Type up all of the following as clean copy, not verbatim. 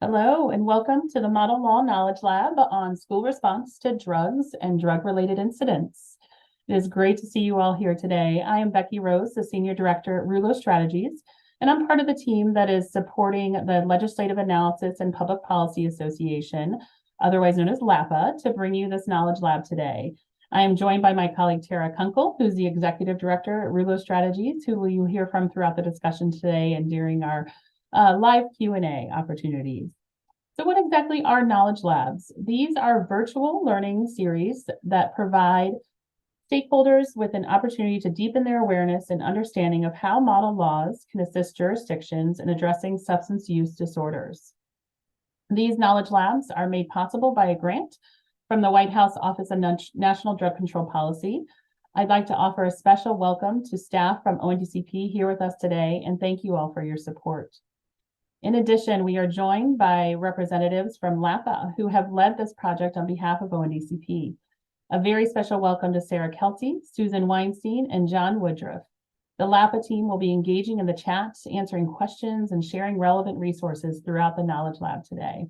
Hello, and welcome to the Model Law Knowledge Lab on school response to drugs and drug-related incidents. It is great to see you all here today. I am Becky Rose, the Senior Director at Rulo Strategies, and I'm part of the team that is supporting the Legislative Analysis and Public Policy Association, otherwise known as LAPA, to bring you this Knowledge Lab today. I am joined by my colleague Tara Kunkel, who's the Executive Director at Rulo Strategies, who you hear from throughout the discussion today and during our live Q&A opportunities. So what exactly are knowledge labs? These are virtual learning series that provide stakeholders with an opportunity to deepen their awareness and understanding of how model laws can assist jurisdictions in addressing substance use disorders. These knowledge labs are made possible by a grant from the White House Office of National Drug Control Policy. I'd like to offer a special welcome to staff from ONDCP here with us today, and thank you all for your support. In addition, we are joined by representatives from LAPA who have led this project on behalf of ONDCP. A very special welcome to Sarah Kelty, Susan Weinstein, and John Woodruff. The LAPA team will be engaging in the chat, answering questions, and sharing relevant resources throughout the Knowledge Lab today.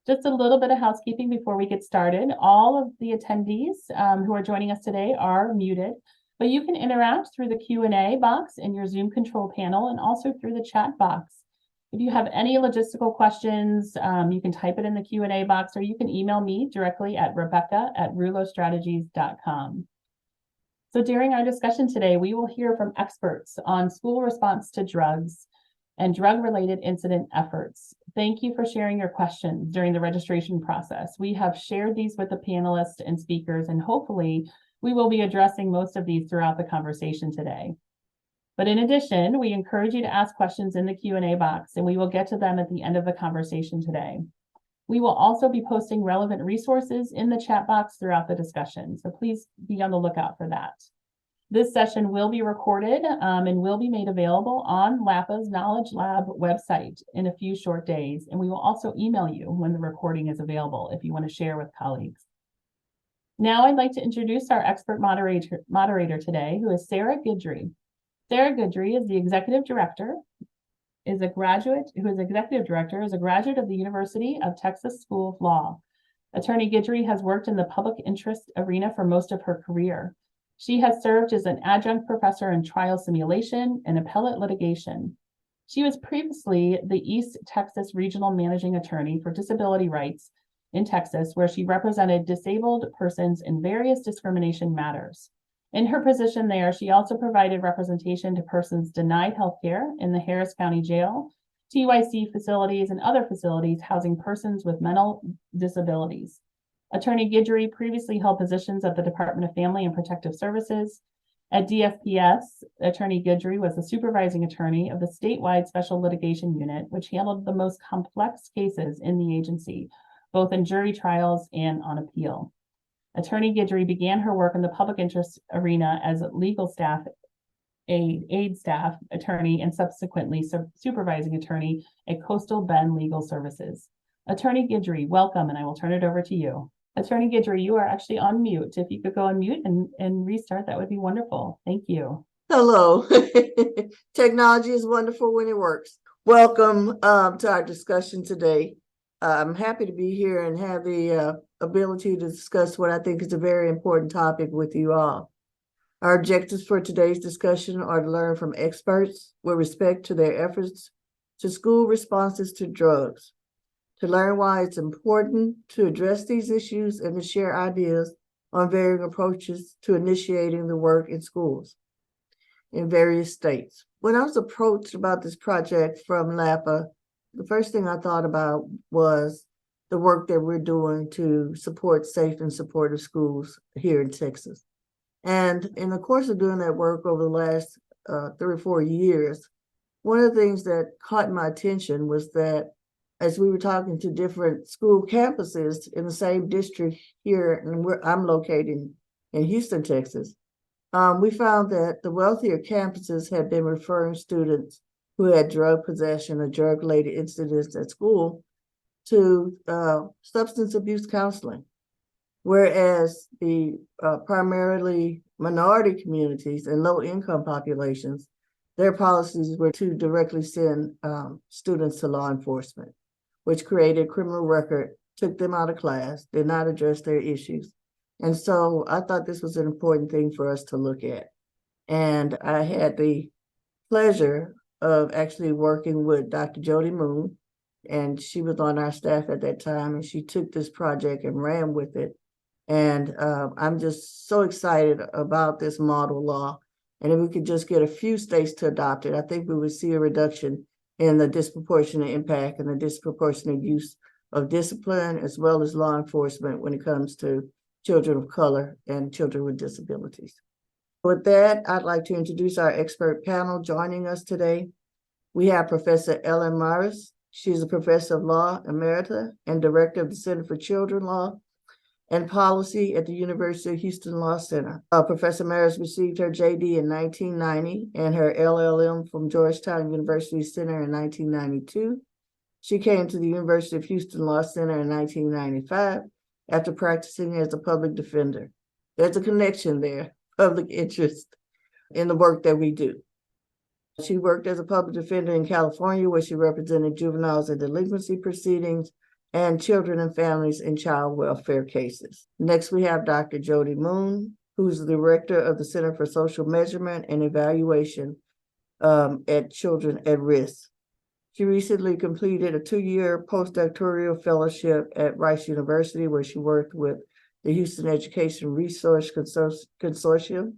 Just a little bit of housekeeping before we get started. All of the attendees who are joining us today are muted, but you can interact through the Q&A box in your Zoom control panel and also through the chat box. If you have any logistical questions, you can type it in the Q&A box, or you can email me directly at rebecca@rulostrategies.com. So during our discussion today, we will hear from experts on school response to drugs and drug-related incident efforts. Thank you for sharing your questions during the registration process. We have shared these with the panelists and speakers, and hopefully we will be addressing most of these throughout the conversation today. But in addition, we encourage you to ask questions in the Q&A box, and we will get to them at the end of the conversation today. We will also be posting relevant resources in the chat box throughout the discussion, so please be on the lookout for that. This session will be recorded and will be made available on LAPA's Knowledge Lab website in a few short days, and we will also email you when the recording is available if you want to share with colleagues. Now I'd like to introduce our expert moderator today, who is Sarah Guidry. Sarah Guidry is the executive director, is a graduate of the University of Texas School of Law. Attorney Guidry has worked in the public interest arena for most of her career. She has served as an adjunct professor in trial simulation and appellate litigation. She was previously the East Texas Regional Managing Attorney for Disability Rights in Texas, where she represented disabled persons in various discrimination matters. In her position there, she also provided representation to persons denied health care in the Harris County Jail, TYC facilities, and other facilities housing persons with mental disabilities. Attorney Guidry previously held positions at the Department of Family and Protective Services. At DFPS, Attorney Guidry was the supervising attorney of the statewide Special Litigation Unit, which handled the most complex cases in the agency, both in jury trials and on appeal. Attorney Guidry began her work in the public interest arena as legal staff, aid staff attorney, and subsequently supervising attorney at Coastal Bend Legal Services. Attorney Guidry, welcome, and I will turn it over to you. Attorney Guidry, you are actually on mute. If you could go on mute and restart, that would be wonderful. Thank you. Hello. Technology is wonderful when it works. Welcome to our discussion today. I'm happy to be here and have the ability to discuss what I think is a very important topic with you all. Our objectives for today's discussion are to learn from experts with respect to their efforts to school responses to drugs, to learn why it's important to address these issues, and to share ideas on varying approaches to initiating the work in schools in various states. When I was approached about this project from LAPA, the first thing I thought about was the work that we're doing to support safe and supportive schools here in Texas. And in the course of doing that work over the last 3 or 4 years, one of the things that caught my attention was that as we were talking to different school campuses in the same district here, and where I'm located in Houston, Texas, we found that the wealthier campuses had been referring students who had drug possession or drug-related incidents at school to substance abuse counseling, whereas the primarily minority communities and low-income populations, their policies were to directly send students to law enforcement. which created a criminal record, took them out of class, did not address their issues. And so I thought this was an important thing for us to look at. And I had the pleasure of actually working with Dr. Jody Moon, and she was on our staff at that time, and she took this project and ran with it. And I'm just so excited about this model law. And if we could just get a few states to adopt it, I think we would see a reduction in the disproportionate impact and the disproportionate use of discipline, as well as law enforcement when it comes to children of color and children with disabilities. With that, I'd like to introduce our expert panel joining us today. We have Professor Ellen Morris. She's a professor of law emerita and director of the Center for Children Law and Policy at the University of Houston Law Center. Professor Morris received her JD in 1990 and her LLM from Georgetown University Center in 1992. She came to the University of Houston Law Center in 1995 after practicing as a public defender. There's a connection there, public interest in the work that we do. She worked as a public defender in California, where she represented juveniles in delinquency proceedings and children and families in child welfare cases. Next, we have Dr. Jody Moon, who's the director of the Center for Social Measurement and Evaluation at Children at Risk. She recently completed a 2-year postdoctoral fellowship at Rice University, where she worked with the Houston Education Resource Consortium.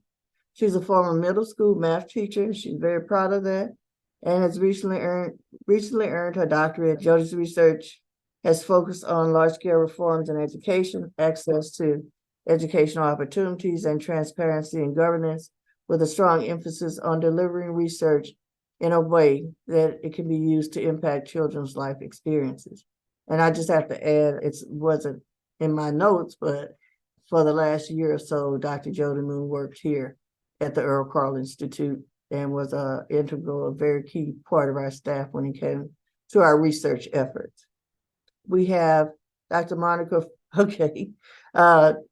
She's a former middle school math teacher. She's very proud of that, and has recently earned her doctorate. Jody's research has focused on large-scale reforms in education, access to educational opportunities, and transparency in governance, with a strong emphasis on delivering research in a way that it can be used to impact children's life experiences. And I just have to add, it wasn't in my notes, but for the last year or so, Dr. Jody Moon worked here at the Earl Carl Institute and was an integral, a very key part of our staff when it came to our research efforts. We have Dr. Monica,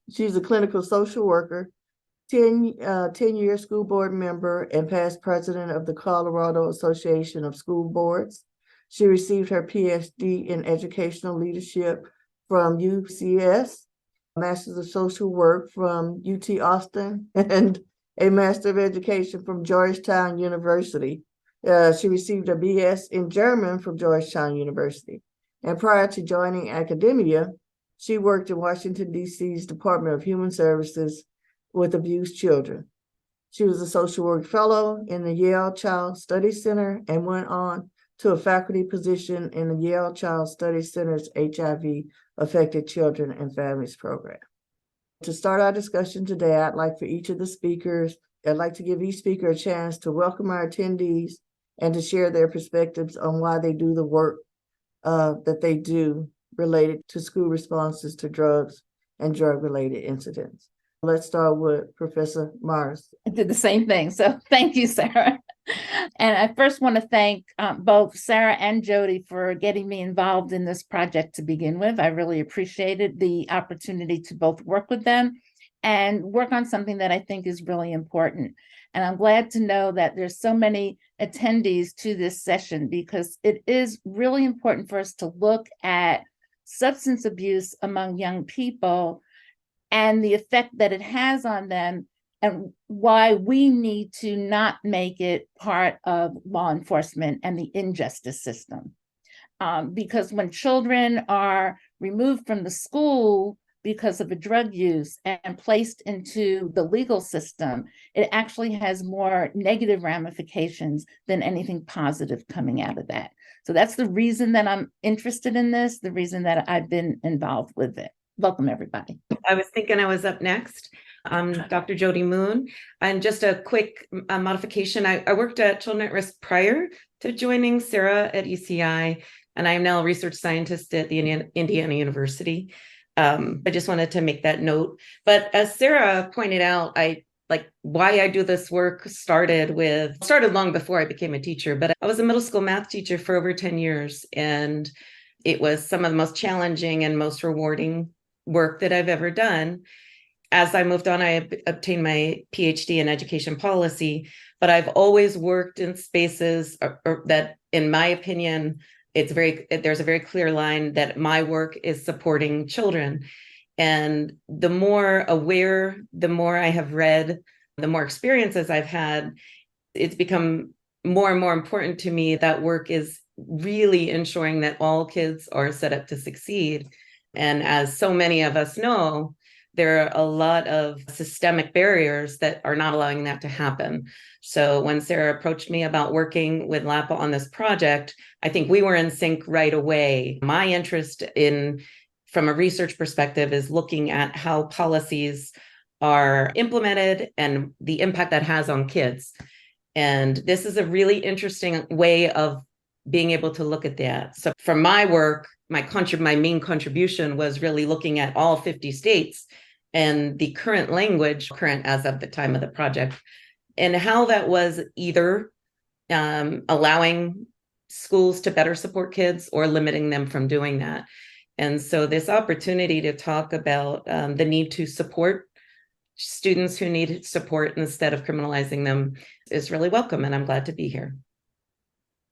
she's a clinical social worker, 10-year school board member, and past president of the Colorado Association of School Boards. She received her PhD in educational leadership from UCS, a Master's of Social Work from UT Austin, and a Master of Education from Georgetown University. She received a BS in German from Georgetown University. And prior to joining academia, she worked in Washington, D.C.'s Department of Human Services with abused children. She was a social work fellow in the Yale Child Studies Center and went on to a faculty position in the Yale Child Studies Center's HIV-affected children and families program. To start our discussion today, I'd like to give each speaker a chance to welcome our attendees and to share their perspectives on why they do the work that they do related to school responses to drugs and drug-related incidents. Let's start with Professor Morris. I did the same thing. So thank you, Sarah. And I first want to thank both Sarah and Jody for getting me involved in this project to begin with. I really appreciated the opportunity to both work with them and work on something that I think is really important. And I'm glad to know that there's so many attendees to this session, because it is really important for us to look at substance abuse among young people and the effect that it has on them, and why we need to not make it part of law enforcement and the injustice system. Because when children are removed from the school because of a drug use and placed into the legal system, it actually has more negative ramifications than anything positive coming out of that. So that's the reason that I'm interested in this, the reason that I've been involved with it. Welcome, everybody. I was thinking I was up next. Dr. Jody Moon. And just a quick modification. I worked at Children at Risk prior to joining Sarah at ECI, and I am now a research scientist at the Indiana University. I just wanted to make that note. But as Sarah pointed out, why I do this work started long before I became a teacher, but I was a middle school math teacher for over 10 years. And it was some of the most challenging and most rewarding work that I've ever done. As I moved on, I obtained my PhD in education policy, but I've always worked in spaces that, in my opinion, there's a very clear line that my work is supporting children. And the more aware, the more I have read, the more experiences I've had, it's become more and more important to me that work is really ensuring that all kids are set up to succeed. And as so many of us know, there are a lot of systemic barriers that are not allowing that to happen. So when Sarah approached me about working with LAPA on this project, I think we were in sync right away. My interest from a research perspective is looking at how policies are implemented and the impact that has on kids. And this is a really interesting way of being able to look at that. So from my work, my main contribution was really looking at all 50 states and the current language, current as of the time of the project, and how that was either allowing schools to better support kids or limiting them from doing that. And so this opportunity to talk about the need to support students who need support instead of criminalizing them is really welcome, and I'm glad to be here.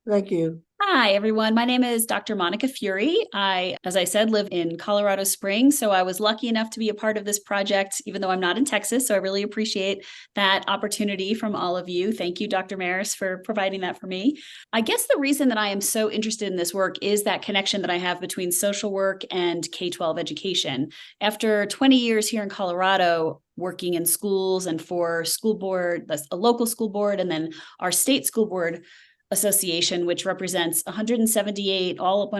Thank you. Hi, everyone. My name is Dr. Monica Fury. I, as I said, live in Colorado Springs, so I was lucky enough to be a part of this project, even though I'm not in Texas, so I really appreciate that opportunity from all of you. Thank you, Dr. Maris, for providing that for me. I guess the reason that I am so interested in this work is that connection that I have between social work and K-12 education. After 20 years here in Colorado, working in schools and for school board, a local school board, and then our state school board association, which represents 178 all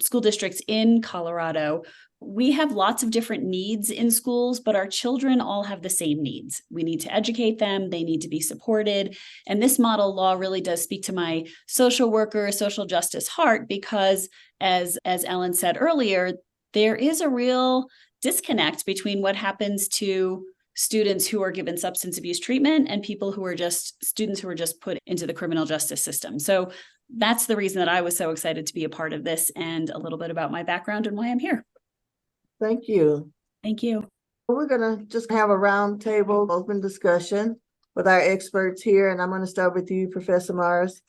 school districts in Colorado. We have lots of different needs in schools, but our children all have the same needs. We need to educate them. They need to be supported. And this model law really does speak to my social worker, social justice heart, because as Ellen said earlier, there is a real disconnect between what happens to students who are given substance abuse treatment and people who are just students who are just put into the criminal justice system. So that's the reason that I was so excited to be a part of this, and a little bit about my background and why I'm here. Thank you. Thank you. We're gonna just have a round table, open discussion with our experts here, and I'm gonna start with you, Professor Mars.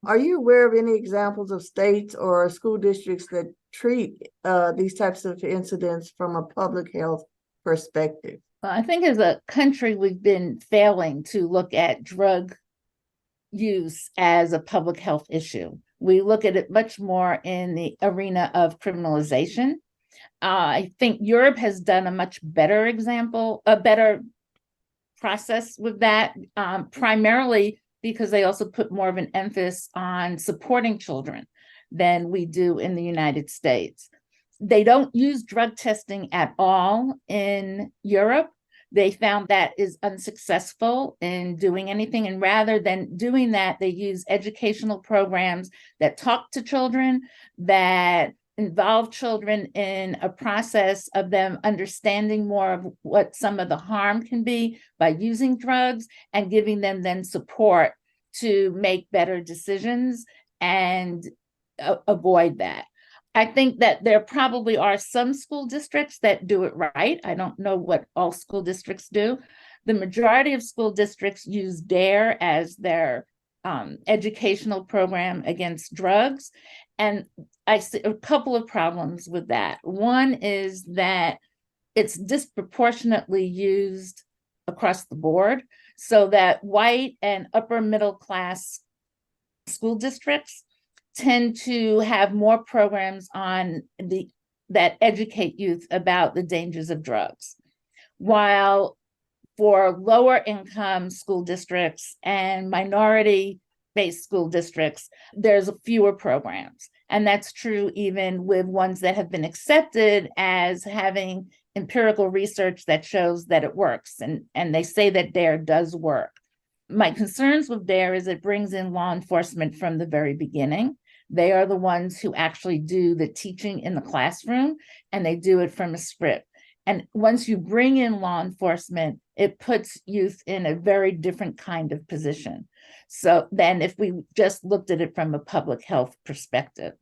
Are you aware of any examples of states or school districts that treat these types of incidents from a public health perspective? I think as a country, we've been failing to look at drug use as a public health issue. We look at it much more in the arena of criminalization. I think Europe has done a much better a better process with that, primarily because they also put more of an emphasis on supporting children than we do in the United States. They don't use drug testing at all in Europe. They found that is unsuccessful in doing anything. And rather than doing that, they use educational programs that talk to children, that involve children in a process of them understanding more of what some of the harm can be by using drugs, and giving them then support to make better decisions and avoid that. I think that there probably are some school districts that do it right. I don't know what all school districts do. The majority of school districts use DARE as their educational program against drugs. And I see a couple of problems with that. One is that it's disproportionately used across the board, so that white and upper middle class school districts tend to have more programs on that educate youth about the dangers of drugs, while for lower income school districts and minority-based school districts, there's fewer programs. And that's true even with ones that have been accepted as having empirical research that shows that it works. And they say that DARE does work. My concerns with DARE is it brings in law enforcement from the very beginning. They are the ones who actually do the teaching in the classroom, and they do it from a script. And once you bring in law enforcement, it puts youth in a very different kind of position. So then if we just looked at it from a public health perspective.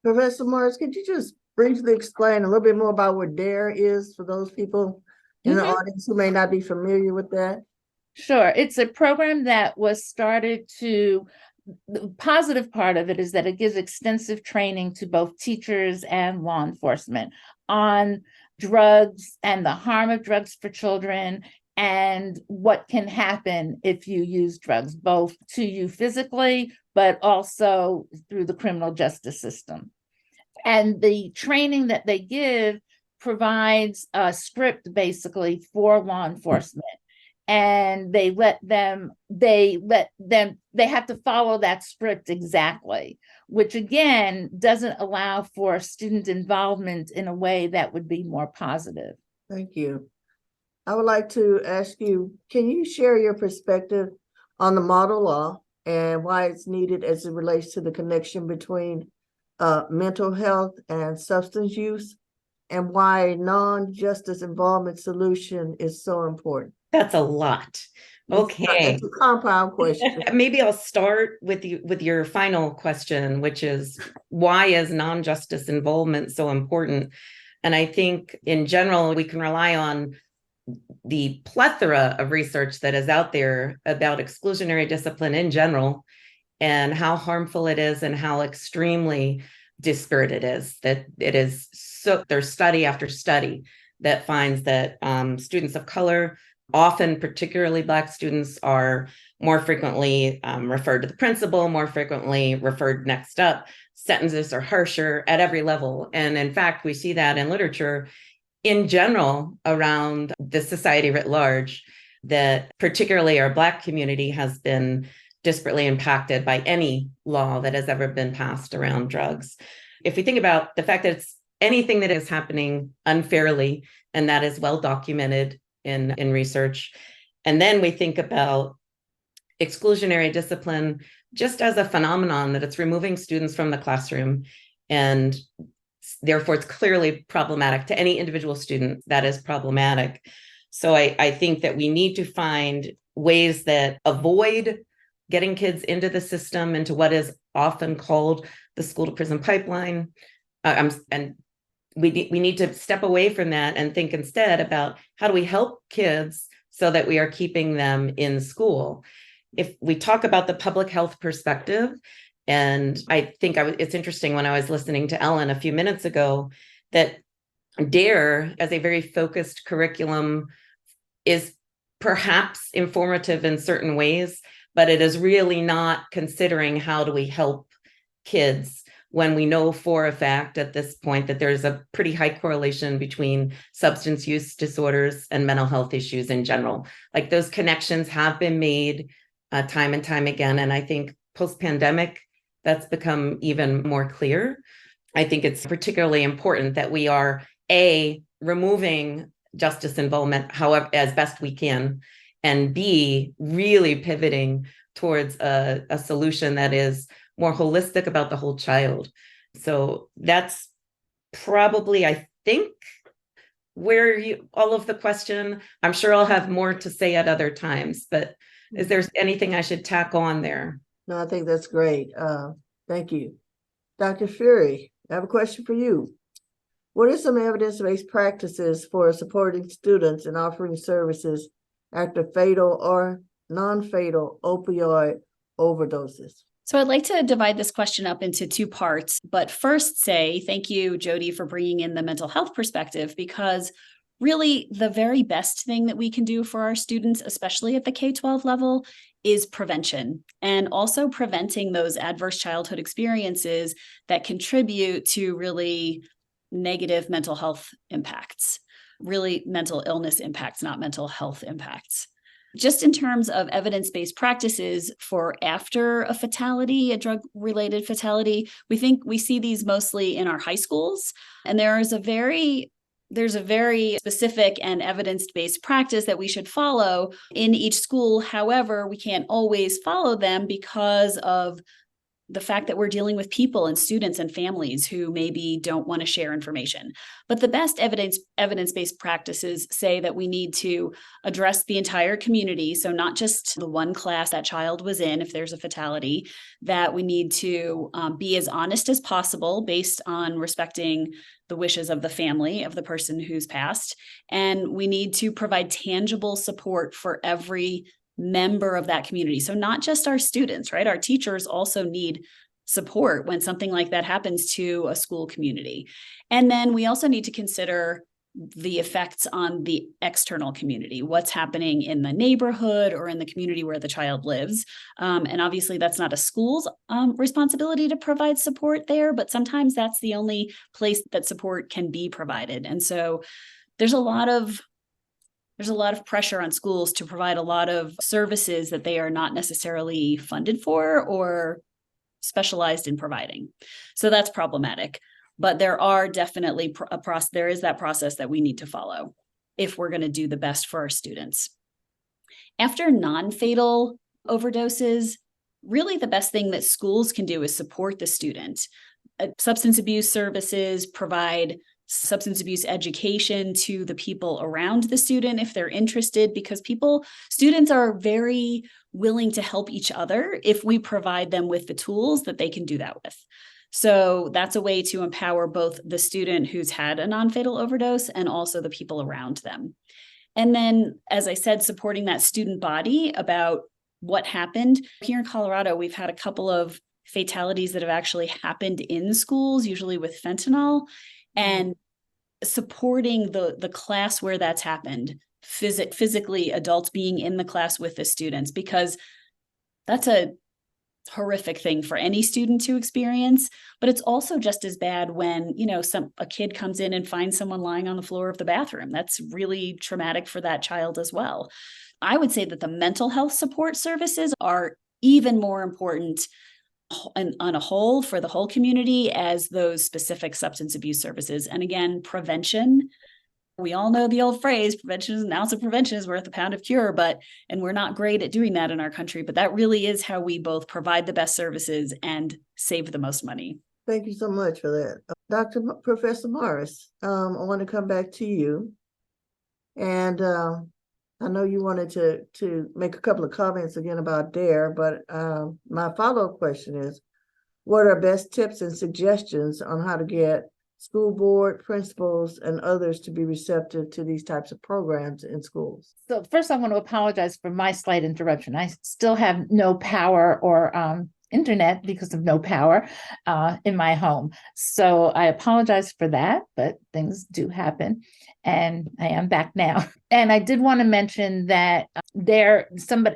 Professor Morris, could you just briefly explain a little bit more about what DARE is for those people in the audience who may not be familiar with that? Sure. It's a program that was started to the positive part of it is that it gives extensive training to both teachers and law enforcement on drugs and the harm of drugs for children and what can happen if you use drugs, both to you physically, but also through the criminal justice system. And the training that they give provides a script basically for law enforcement. And they have to follow that script exactly, which again doesn't allow for student involvement in a way that would be more positive. Thank you. I would like to ask you, can you share your perspective on the model law and why it's needed as it relates to the connection between mental health and substance use, and why non-justice involvement solution is so important? That's a lot. Okay. It's a compound question. Maybe I'll start with your final question, which is why is non-justice involvement so important? And I think in general, we can rely on the plethora of research that is out there about exclusionary discipline in general and how harmful it is and how extremely disparate it is. That it is so, there's study after study that finds that students of color, often particularly Black students, are more frequently referred to the principal, more frequently referred next up. Sentences are harsher at every level. And in fact, we see that in literature in general around the society writ large, that particularly our Black community has been disparately impacted by any law that has ever been passed around drugs. If we think about the fact that it's anything that is happening unfairly, and that is well documented in research, and then we think about exclusionary discipline just as a phenomenon that it's removing students from the classroom, and therefore it's clearly problematic to any individual student. That is problematic. So I think that we need to find ways that avoid getting kids into the system, into what is often called the school to prison pipeline. And we need to step away from that and think instead about how do we help kids so that we are keeping them in school. If we talk about the public health perspective, and I think it's interesting when I was listening to Ellen a few minutes ago, that DARE as a very focused curriculum is perhaps informative in certain ways, but it is really not considering how do we help kids when we know for a fact at this point that there's a pretty high correlation between substance use disorders and mental health issues in general. Like those connections have been made time and time again. And I think post-pandemic, that's become even more clear. I think it's particularly important that we are removing justice involvement, however, as best we can, and B, really pivoting towards a solution that is more holistic about the whole child. So that's probably, I think, where all of the question. I'm sure I'll have more to say at other times, but is there anything I should tack on there? No, I think that's great. Thank you. Dr. Fury, I have a question for you. What are some evidence-based practices for supporting students and offering services after fatal or non-fatal opioid overdoses? So I'd like to divide this question up into two parts, but first say thank you, Jody, for bringing in the mental health perspective, because really the very best thing that we can do for our students, especially at the K-12 level, is prevention, and also preventing those adverse childhood experiences that contribute to really negative mental health impacts, really mental illness impacts, not mental health impacts. Just in terms of evidence-based practices for after a fatality, a drug-related fatality, we see these mostly in our high schools. And there's a very specific and evidence-based practice that we should follow in each school. However, we can't always follow them because of the fact that we're dealing with people and students and families who maybe don't want to share information. But the best evidence-based practices say that we need to address the entire community. So not just the one class that child was in, if there's a fatality, that we need to be as honest as possible based on respecting the wishes of the family of the person who's passed. And we need to provide tangible support for every member of that community. So not just our students, right? Our teachers also need support when something like that happens to a school community. And then we also need to consider the effects on the external community, what's happening in the neighborhood or in the community where the child lives. And obviously that's not a school's responsibility to provide support there, but sometimes that's the only place that support can be provided. And so there's a lot of pressure on schools to provide a lot of services that they are not necessarily funded for or specialized in providing. So that's problematic. But there are definitely there is that process that we need to follow if we're going to do the best for our students. After non-fatal overdoses, really the best thing that schools can do is support the student. Substance abuse services provide substance abuse education to the people around the student if they're interested, because students are very willing to help each other if we provide them with the tools that they can do that with. So that's a way to empower both the student who's had a non-fatal overdose and also the people around them. And then, as I said, supporting that student body about what happened. Here in Colorado, we've had a couple of fatalities that have actually happened in schools, usually with fentanyl, and supporting the class where that's happened, physically adults being in the class with the students, because that's a horrific thing for any student to experience. But it's also just as bad when, a kid comes in and finds someone lying on the floor of the bathroom. That's really traumatic for that child as well. I would say that the mental health support services are even more important and on a whole for the whole community as those specific substance abuse services. And again, prevention. We all know the old phrase, an ounce of prevention is worth a pound of cure, and we're not great at doing that in our country, but that really is how we both provide the best services and save the most money. Thank you so much for that. Professor Morris, I want to come back to you. And I know you wanted to make a couple of comments again about DARE, but my follow-up question is, what are best tips and suggestions on how to get school board, principals, and others to be receptive to these types of programs in schools? So first, I want to apologize for my slight interruption. I still have no power or internet because of no power in my home. So I apologize for that, but things do happen. And I am back now. And I did want to mention that somebody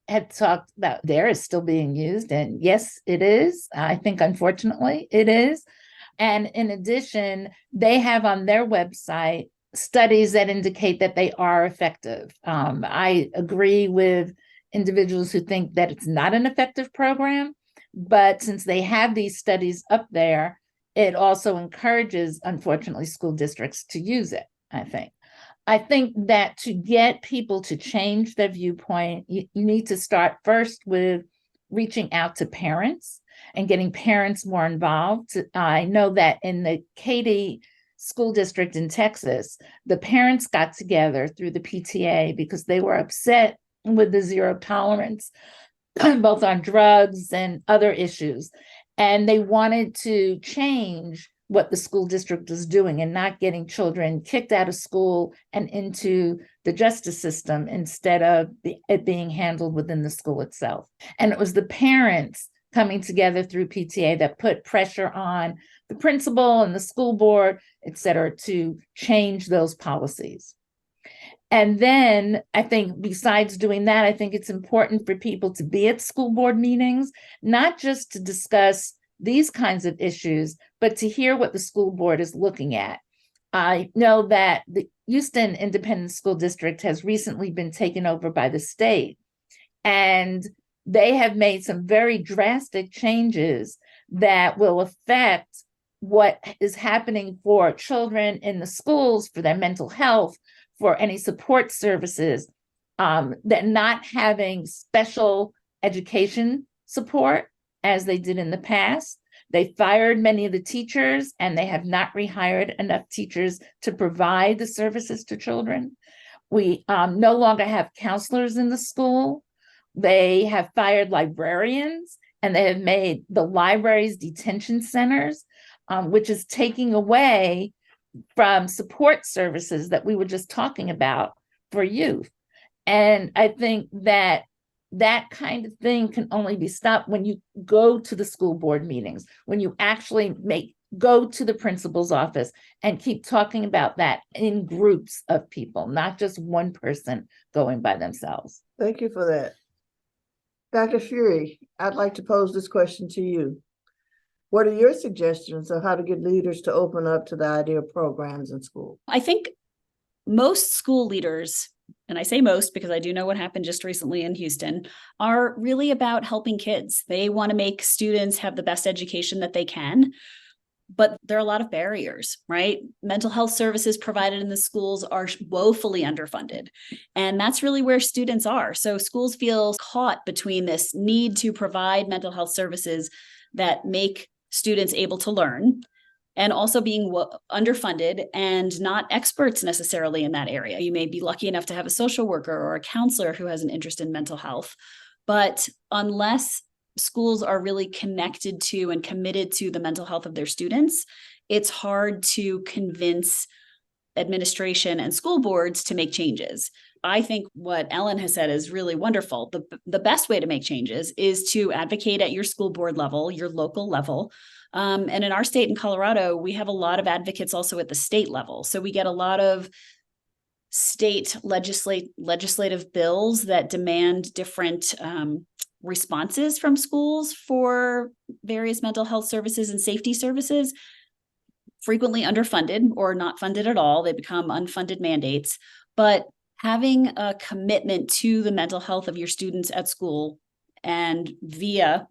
had talked about DARE is still being used. And yes, it is. I think, unfortunately, it is. And in addition, they have on their website studies that indicate that they are effective. I agree with individuals who think that it's not an effective program, but since they have these studies up there, it also encourages, unfortunately, school districts to use it, I think. I think that to get people to change their viewpoint, you need to start first with reaching out to parents and getting parents more involved. I know that in the Katy School District in Texas, the parents got together through the PTA because they were upset with the zero tolerance, both on drugs and other issues. And they wanted to change what the school district was doing and not getting children kicked out of school and into the justice system instead of it being handled within the school itself. And it was the parents coming together through PTA that put pressure on the principal and the school board, et cetera, to change those policies. And then I think besides doing that, I think it's important for people to be at school board meetings, not just to discuss these kinds of issues, but to hear what the school board is looking at. I know that the Houston Independent School District has recently been taken over by the state, and they have made some very drastic changes that will affect what is happening for children in the schools, for their mental health, for any support services, that not having special education support as they did in the past. They fired many of the teachers, and they have not rehired enough teachers to provide the services to children. We no longer have counselors in the school. They have fired librarians, and they have made the libraries detention centers, which is taking away from support services that we were just talking about for youth. And I think that that kind of thing can only be stopped when you go to the school board meetings, when you actually go to the principal's office and keep talking about that in groups of people, not just one person going by themselves. Thank you for that. Dr. Fury, I'd like to pose this question to you. What are your suggestions of how to get leaders to open up to the idea of programs in school? I think most school leaders, and I say most because I do know what happened just recently in Houston, are really about helping kids. They want to make students have the best education that they can. But there are a lot of barriers, right? Mental health services provided in the schools are woefully underfunded. And that's really where students are. So schools feel caught between this need to provide mental health services that make students able to learn, and also being underfunded and not experts necessarily in that area. You may be lucky enough to have a social worker or a counselor who has an interest in mental health. But unless schools are really connected to and committed to the mental health of their students, it's hard to convince administration and school boards to make changes. I think what Ellen has said is really wonderful. The best way to make changes is to advocate at your school board level, your local level. And in our state in Colorado, we have a lot of advocates also at the state level. So we get a lot of state legislative bills that demand different responses from schools for various mental health services and safety services, frequently underfunded or not funded at all. They become unfunded mandates. But having a commitment to the mental health of your students at school and via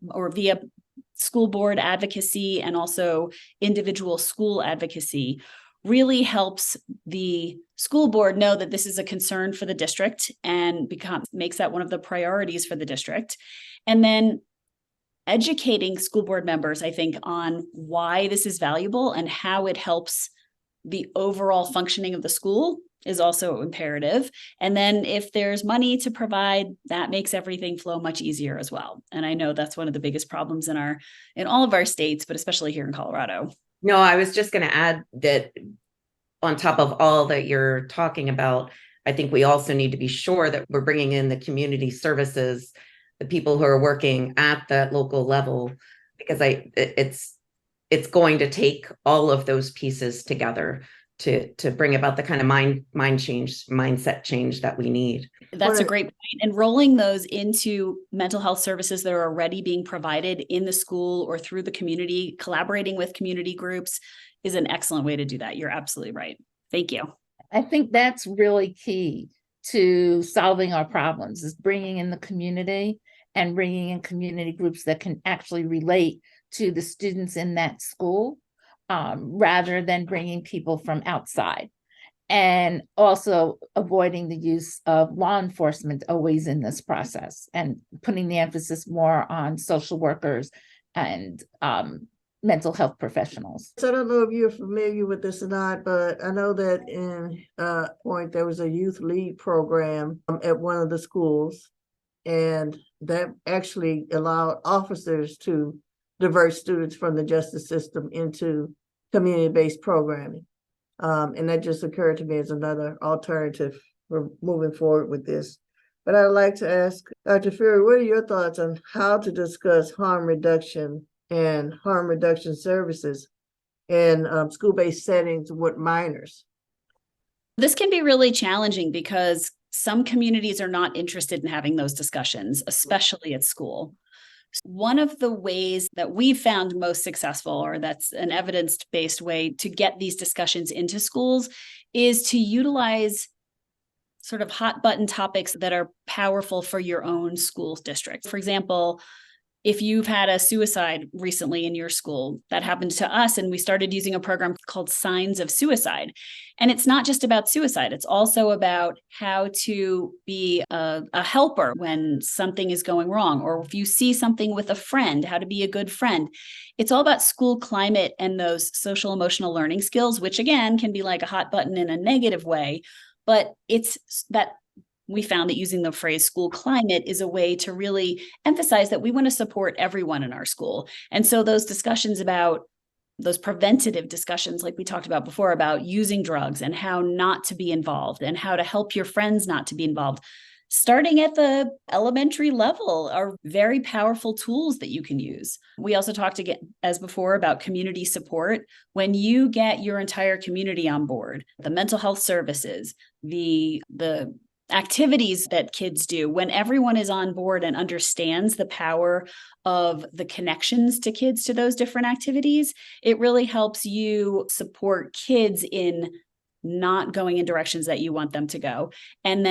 school board advocacy and also individual school advocacy really helps the school board know that this is a concern for the district and makes that one of the priorities for the district. And then educating school board members, I think, on why this is valuable and how it helps the overall functioning of the school is also imperative. And then if there's money to provide, that makes everything flow much easier as well. And I know that's one of the biggest problems in all of our states, but especially here in Colorado. No, I was just going to add that on top of all that you're talking about, I think we also need to be sure that we're bringing in the community services, the people who are working at that local level, because it's going to take all of those pieces together to bring about the kind of mindset change that we need. That's a great point. And rolling those into mental health services that are already being provided in the school or through the community, collaborating with community groups is an excellent way to do that. You're absolutely right. Thank you. I think that's really key to solving our problems, is bringing in the community and bringing in community groups that can actually relate to the students in that school, rather than bringing people from outside. And also avoiding the use of law enforcement always in this process, and putting the emphasis more on social workers and mental health professionals. So I don't know if you're familiar with this or not, but I know that in Point there was a youth lead program at one of the schools, and that actually allowed officers to divert students from the justice system into community-based programming. And that just occurred to me as another alternative for moving forward with this. But I'd like to ask Dr. Fury, what are your thoughts on how to discuss harm reduction and harm reduction services in school-based settings with minors? This can be really challenging because some communities are not interested in having those discussions, especially at school. One of the ways that we've found most successful, or that's an evidence-based way to get these discussions into schools, is to utilize sort of hot button topics that are powerful for your own school district. For example, if you've had a suicide recently in your school, that happened to us, and we started using a program called Signs of Suicide. And it's not just about suicide. It's also about how to be a helper when something is going wrong, or if you see something with a friend, how to be a good friend. It's all about school climate and those social emotional learning skills, which again can be like a hot button in a negative way, but it's that we found that using the phrase school climate is a way to really emphasize that we want to support everyone in our school. And so those discussions about those preventative discussions, like we talked about before, about using drugs and how not to be involved and how to help your friends not to be involved, starting at the elementary level are very powerful tools that you can use. We also talked again, as before, about community support. When you get your entire community on board, the mental health services, the activities that kids do, when everyone is on board and understands the power of the connections to kids to those different activities, it really helps you support kids in not going in directions that you want them to go. And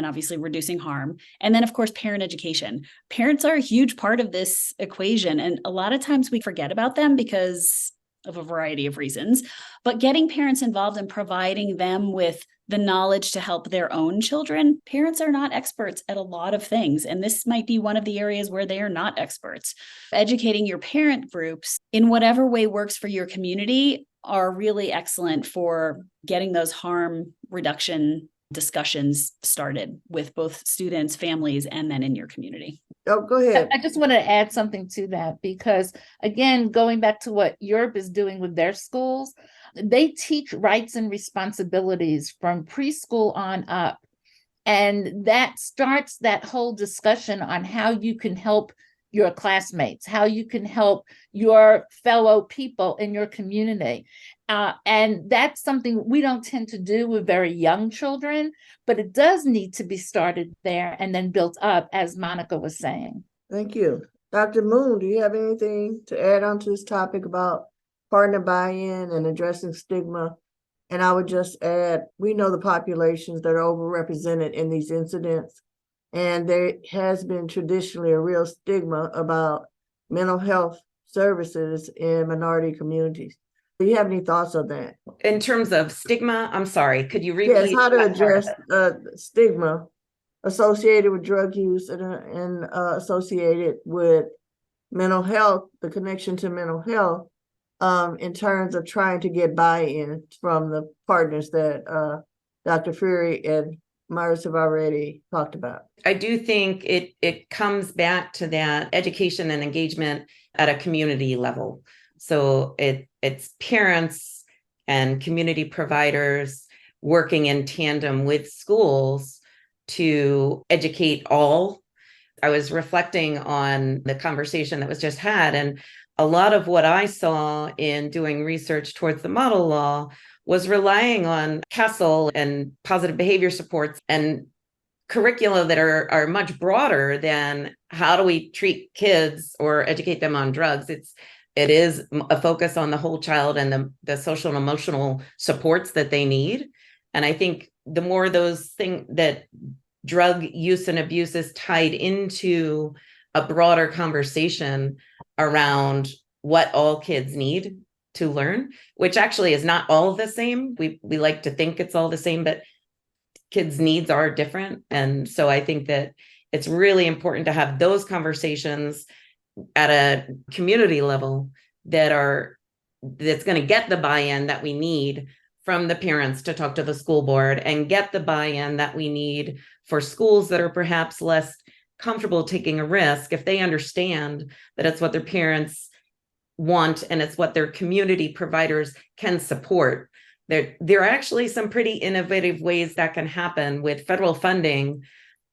obviously reducing harm. And then, of course, parent education. Parents are a huge part of this equation. And a lot of times we forget about them because of a variety of reasons. But getting parents involved and providing them with the knowledge to help their own children. Parents are not experts at a lot of things, and this might be one of the areas where they are not experts. Educating your parent groups in whatever way works for your community are really excellent for getting those harm reduction discussions started with both students, families, and then in your community. Oh, go ahead. I just wanted to add something to that because, again, going back to what Europe is doing with their schools, they teach rights and responsibilities from preschool on up. And that starts that whole discussion on how you can help your classmates, how you can help your fellow people in your community. And that's something we don't tend to do with very young children, but it does need to be started there and then built up, as Monica was saying. Thank you. Dr. Moon, do you have anything to add on to this topic about partner buy-in and addressing stigma? And I would just add, we know the populations that are overrepresented in these incidents, and there has been traditionally a real stigma about mental health services in minority communities. Do you have any thoughts on that? In terms of stigma, I'm sorry, could you repeat? Yes, how to that part of address stigma associated with drug use and associated with mental health, the connection to mental health, in terms of trying to get buy-in from the partners that Dr. Fury and Myers have already talked about? I do think it comes back to that education and engagement at a community level. So it's parents and community providers working in tandem with schools to educate all. I was reflecting on the conversation that was just had, and a lot of what I saw in doing research towards the model law was relying on CASEL and positive behavior supports and curricula that are much broader than how do we treat kids or educate them on drugs. It is a focus on the whole child and the social and emotional supports that they need. And I think the more those things that drug use and abuse is tied into a broader conversation around what all kids need to learn, which actually is not all the same. We like to think it's all the same, but kids' needs are different. And so I think that it's really important to have those conversations at a community level that's going to get the buy-in that we need from the parents to talk to the school board, and get the buy-in that we need for schools that are perhaps less comfortable taking a risk, if they understand that it's what their parents want and it's what their community providers can support. There are actually some pretty innovative ways that can happen with federal funding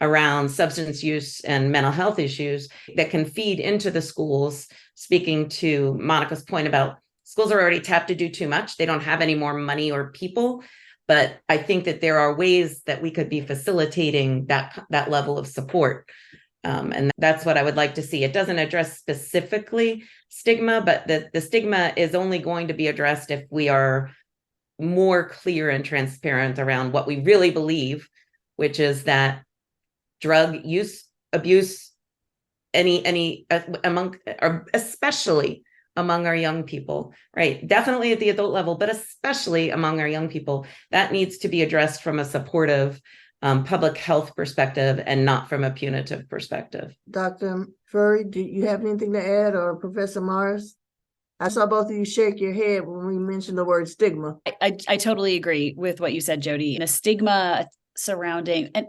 around substance use and mental health issues that can feed into the schools. Speaking to Monica's point about schools are already tapped to do too much. They don't have any more money or people, but I think that there are ways that we could be facilitating that level of support. And that's what I would like to see. It doesn't address specifically stigma, but the stigma is only going to be addressed if we are more clear and transparent around what we really believe, which is that drug use, abuse, among, or especially among our young people, right? Definitely at the adult level, but especially among our young people, that needs to be addressed from a supportive public health perspective and not from a punitive perspective. Dr. Furry, do you have anything to add, or Professor Mars? I saw both of you shake your head when we mentioned the word stigma. I totally agree with what you said, Jody. And a stigma surrounding, and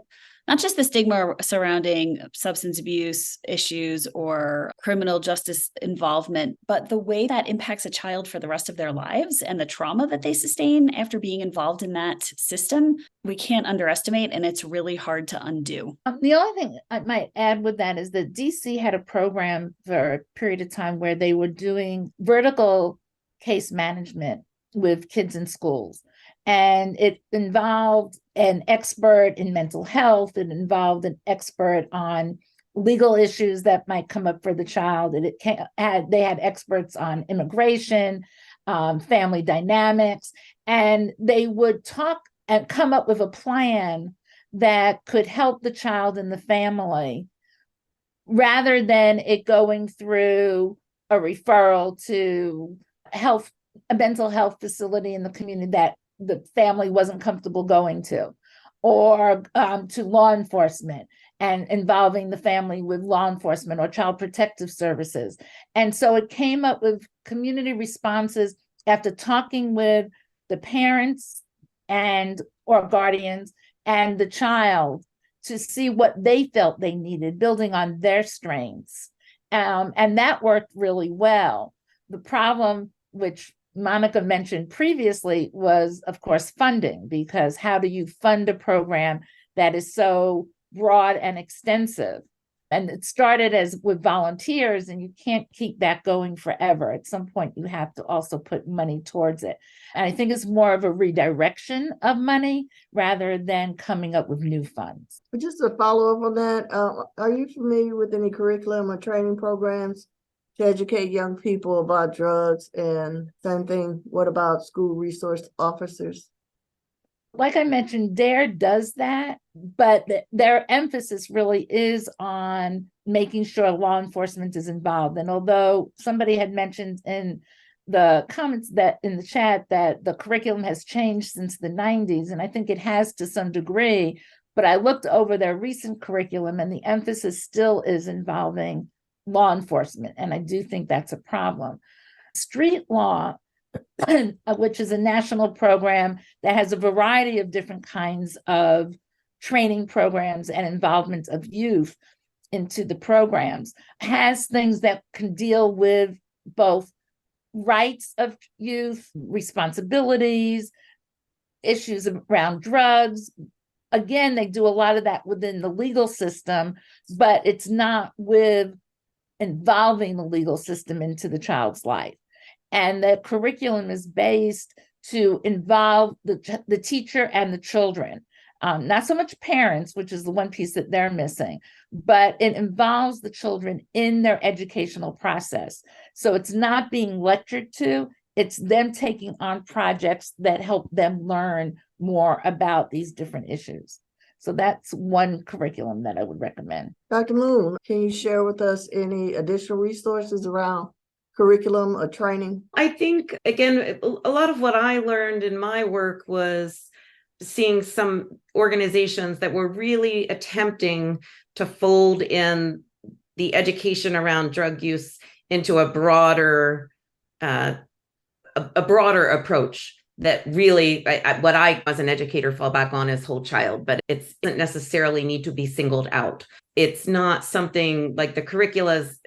not just the stigma surrounding substance abuse issues or criminal justice involvement, but the way that impacts a child for the rest of their lives and the trauma that they sustain after being involved in that system, we can't underestimate, and it's really hard to undo. The only thing I might add with that is that DC had a program for a period of time where they were doing vertical case management with kids in schools. And it involved an expert in mental health. It involved an expert on legal issues that might come up for the child. And they had experts on immigration, family dynamics, and they would talk and come up with a plan that could help the child and the family rather than it going through a referral to a mental health facility in the community that the family wasn't comfortable going to, or to law enforcement and involving the family with law enforcement or child protective services. And so it came up with community responses after talking with the parents or guardians and the child to see what they felt they needed, building on their strengths. And that worked really well. The problem, which Monica mentioned previously, was, of course, funding, because how do you fund a program that is so broad and extensive? And it started with volunteers, and you can't keep that going forever. At some point, you have to also put money towards it. And I think it's more of a redirection of money rather than coming up with new funds. But just to follow up on that, are you familiar with any curriculum or training programs to educate young people about drugs? And same thing, what about school resource officers? Like I mentioned, DARE does that, but their emphasis really is on making sure law enforcement is involved. And although somebody had mentioned in the comments that in the chat that the curriculum has changed since the 90s, and I think it has to some degree, but I looked over their recent curriculum and the emphasis still is involving law enforcement. And I do think that's a problem. Street law, which is a national program that has a variety of different kinds of training programs and involvement of youth into the programs, has things that can deal with both rights of youth, responsibilities, issues around drugs. Again, they do a lot of that within the legal system, but it's not with involving the legal system into the child's life. And the curriculum is based to involve the teacher and the children, not so much parents, which is the one piece that they're missing, but it involves the children in their educational process. So it's not being lectured to, it's them taking on projects that help them learn more about these different issues. So that's one curriculum that I would recommend. Dr. Moon, can you share with us any additional resources around curriculum or training? I think, again, a lot of what I learned in my work was seeing some organizations that were really attempting to fold in the education around drug use into a broader approach that really, what I as an educator fall back on is whole child, but it doesn't necessarily need to be singled out. It's not something like the curricula's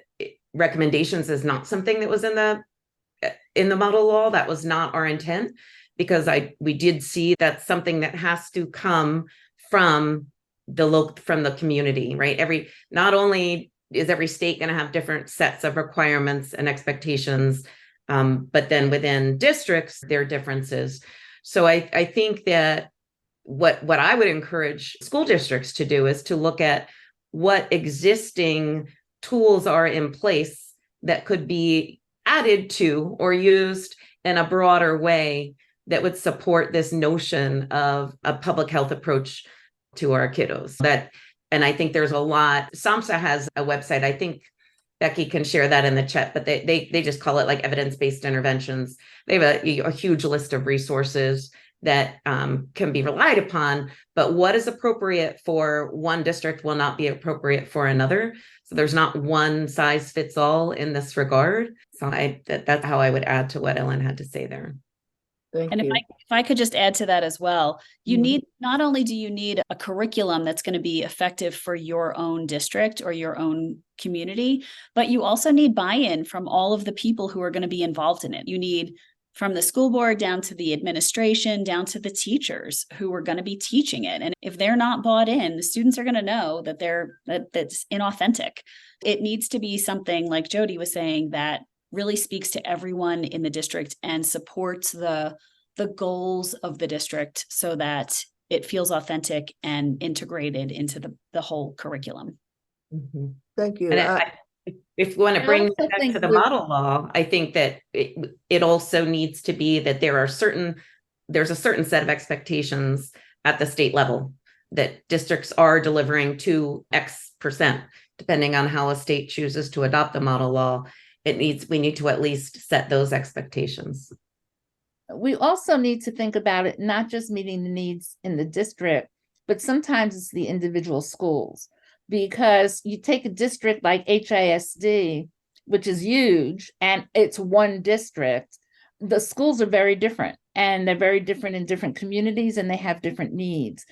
recommendations is not something that was in the model law. That was not our intent, because we did see that's something that has to come from the community, right? Not only is every state going to have different sets of requirements and expectations, but then within districts, there are differences. So I think that what I would encourage school districts to do is to look at what existing tools are in place that could be added to or used in a broader way that would support this notion of a public health approach to our kiddos. And I think there's a lot. SAMHSA has a website. I think Becky can share that in the chat, but they just call it like evidence-based interventions. They have a huge list of resources that can be relied upon, but what is appropriate for one district will not be appropriate for another. So there's not one size fits all in this regard. So that's how I would add to what Ellen had to say there. Thank And you. if I could just add to that as well, you Mhm. need, not only do you need a curriculum that's going to be effective for your own district or your own community, but you also need buy-in from all of the people who are going to be involved in it. You need from the school board down to the administration, down to the teachers who are going to be teaching it. And if they're not bought in, the students are going to know that that's inauthentic. It needs to be something like Jody was saying that really speaks to everyone in the district and supports the goals of the district so that it feels authentic and integrated into the whole curriculum. Mhm. Thank you. And if we want to I bring also that back think to the with- model law, I think that it also needs to be that there's a certain set of expectations at the state level that districts are delivering to X%, depending on how a state chooses to adopt the model law. We need to at least set those expectations. We also need to think about it, not just meeting the needs in the district, but sometimes it's the individual schools. Because you take a district like HISD, which is huge, and it's one district, the schools are very different, and they're very different in different communities, and they have different needs.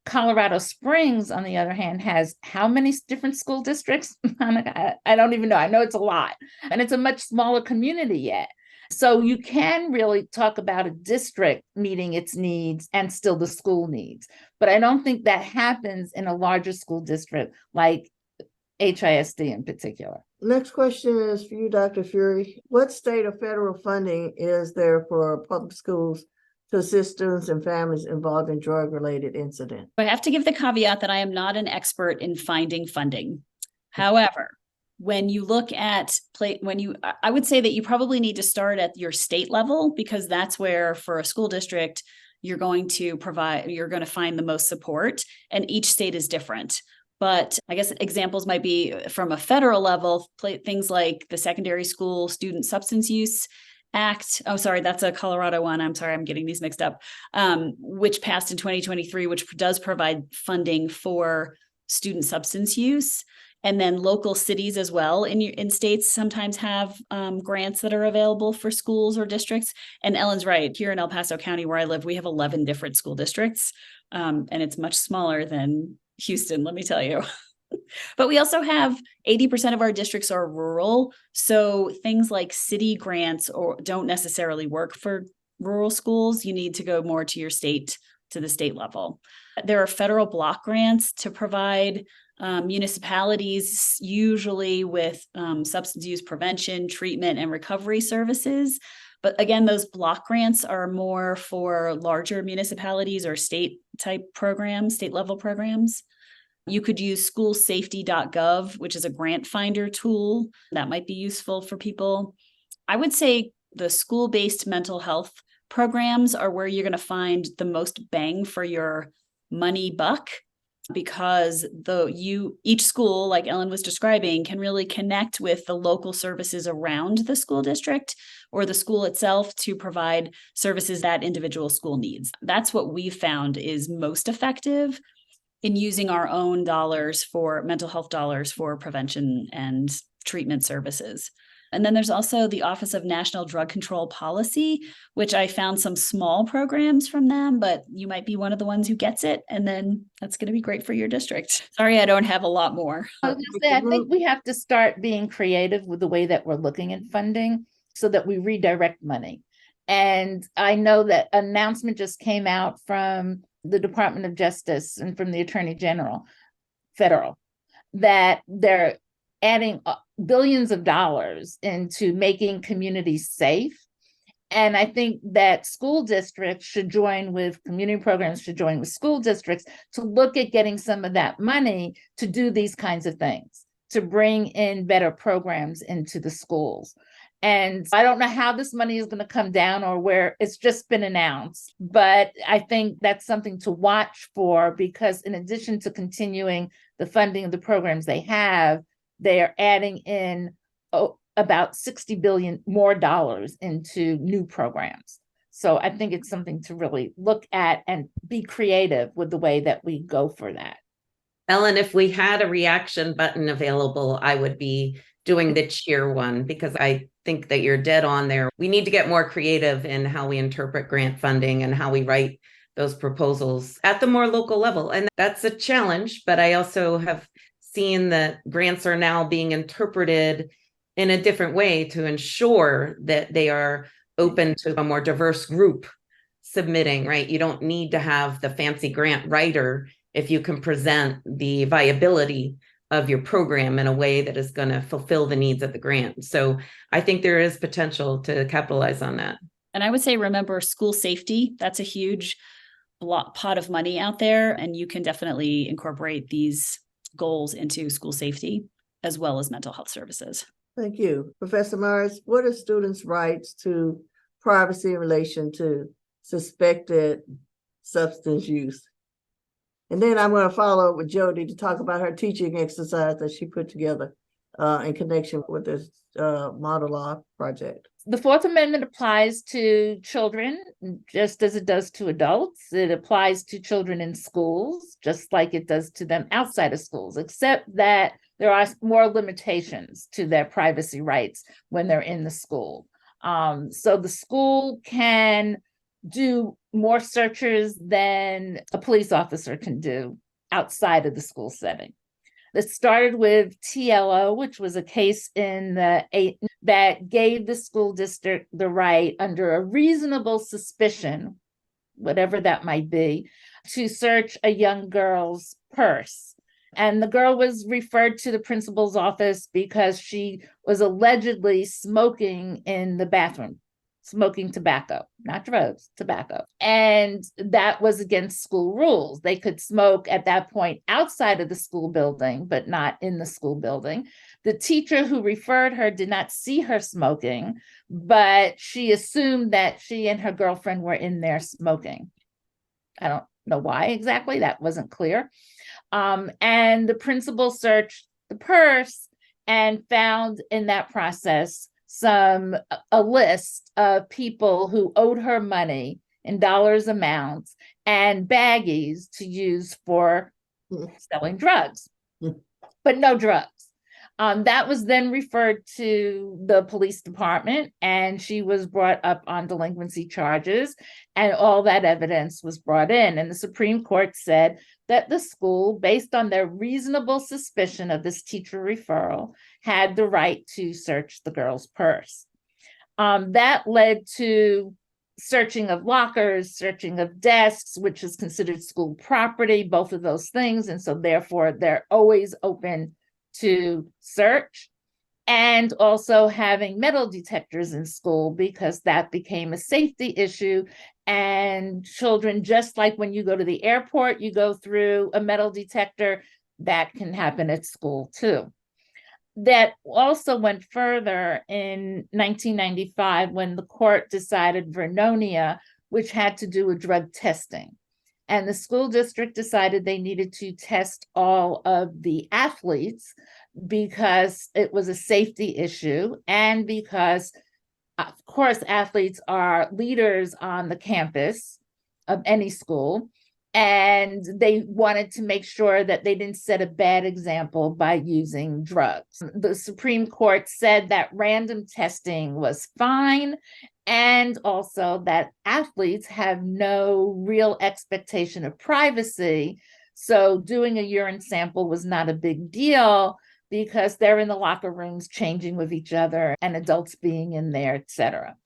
Colorado Springs, on the other hand, has how many different school districts? I don't even know. I know it's a lot, and it's a much smaller community yet. So you can really talk about a district meeting its needs and still the school needs. But I don't think that happens in a larger school district like HISD in particular. Next question is for you, Dr. Fury. What state or federal funding is there for public schools to assist students and families involved in drug-related incidents? I have to give the caveat that I am not an expert in finding funding. However, when you look at I would say that you probably need to start at your state level, because that's where, for a school district, you're going to find the most support, and each state is different. But I guess examples might be from a federal level, things like the Secondary School Student Substance Use Act. Oh, sorry, that's a Colorado one. I'm sorry, I'm getting these mixed up. Which passed in 2023, which does provide funding for student substance use. And then local cities as well in states sometimes have grants that are available for schools or districts. And Ellen's right. Here in El Paso County, where I live, we have 11 different school districts, and it's much smaller than Houston, let me tell you. But we also have 80% of our districts are rural. So things like city grants don't necessarily work for rural schools. You need to go more to the state level. There are federal block grants to provide municipalities, usually with substance use prevention, treatment, and recovery services. But again, those block grants are more for larger municipalities or state level programs. You could use schoolsafety.gov, which is a grant finder tool that might be useful for people. I would say the school-based mental health programs are where you're going to find the most bang for your money buck, because each school, like Ellen was describing, can really connect with the local services around the school district or the school itself to provide services that individual school needs. That's what we've found is most effective in using our own mental health dollars for prevention and treatment services. And then there's also the Office of National Drug Control Policy, which I found some small programs from them, but you might be one of the ones who gets it. And then that's going to be great for your district. Sorry, I don't have a lot more. I was gonna say, I think we have to start being creative with the way that we're looking at funding so that we redirect money. And I know that an announcement just came out from the Department of Justice and from the Attorney General, federal, that they're adding billions of dollars into making communities safe. And I think that school districts should join with community programs, should join with school districts to look at getting some of that money to do these kinds of things, to bring in better programs into the schools. And I don't know how this money is going to come down or where it's just been announced, but I think that's something to watch for, because in addition to continuing the funding of the programs they have, they are adding in about $60 billion more dollars into new programs. So I think it's something to really look at and be creative with the way that we go for that. Ellen, if we had a reaction button available, I would be doing the cheer one, because I think that you're dead on there. We need to get more creative in how we interpret grant funding and how we write those proposals at the more local level. And that's a challenge, but I also have seen that grants are now being interpreted in a different way to ensure that they are open to a more diverse group submitting, right? You don't need to have the fancy grant writer if you can present the viability of your program in a way that is going to fulfill the needs of the grant. So I think there is potential to capitalize on that. And I would say, remember school safety. That's a huge pot of money out there. And you can definitely incorporate these goals into school safety as well as mental health services. Thank you. Professor Myers, what are students' rights to privacy in relation to suspected substance use? And then I'm going to follow up with Jody to talk about her teaching exercise that she put together in connection with this model law project. The Fourth Amendment applies to children just as it does to adults. It applies to children in schools, just like it does to them outside of schools, except that there are more limitations to their privacy rights when they're in the school. So the school can do more searches than a police officer can do outside of the school setting. It started with TLO, which was a case in the that gave the school district the right, under a reasonable suspicion, whatever that might be, to search a young girl's purse. And the girl was referred to the principal's office because she was allegedly smoking in the bathroom, smoking tobacco, not drugs, tobacco. And that was against school rules. They could smoke at that point outside of the school building, but not in the school building. The teacher who referred her did not see her smoking, but she assumed that she and her girlfriend were in there smoking. I don't know why exactly, that wasn't clear. And the principal searched the purse and found in that process a list of people who owed her money in dollars amounts and baggies to use for selling drugs, but no drugs. That was then referred to the police department, and she was brought up on delinquency charges, and all that evidence was brought in. And the Supreme Court said that the school, based on their reasonable suspicion of this teacher referral, had the right to search the girl's purse. That led to searching of lockers, searching of desks, which is considered school property, both of those things. And so therefore, they're always open to search, and also having metal detectors in school, because that became a safety issue. And children, just like when you go to the airport, you go through a metal detector, that can happen at school too. That also went further in 1995 when the court decided Vernonia, which had to do with drug testing. And the school district decided they needed to test all of the athletes because it was a safety issue, and because, of course, athletes are leaders on the campus of any school, and they wanted to make sure that they didn't set a bad example by using drugs. The Supreme Court said that random testing was fine, and also that athletes have no real expectation of privacy. So doing a urine sample was not a big deal because they're in the locker rooms changing with each other and adults being in there, etc.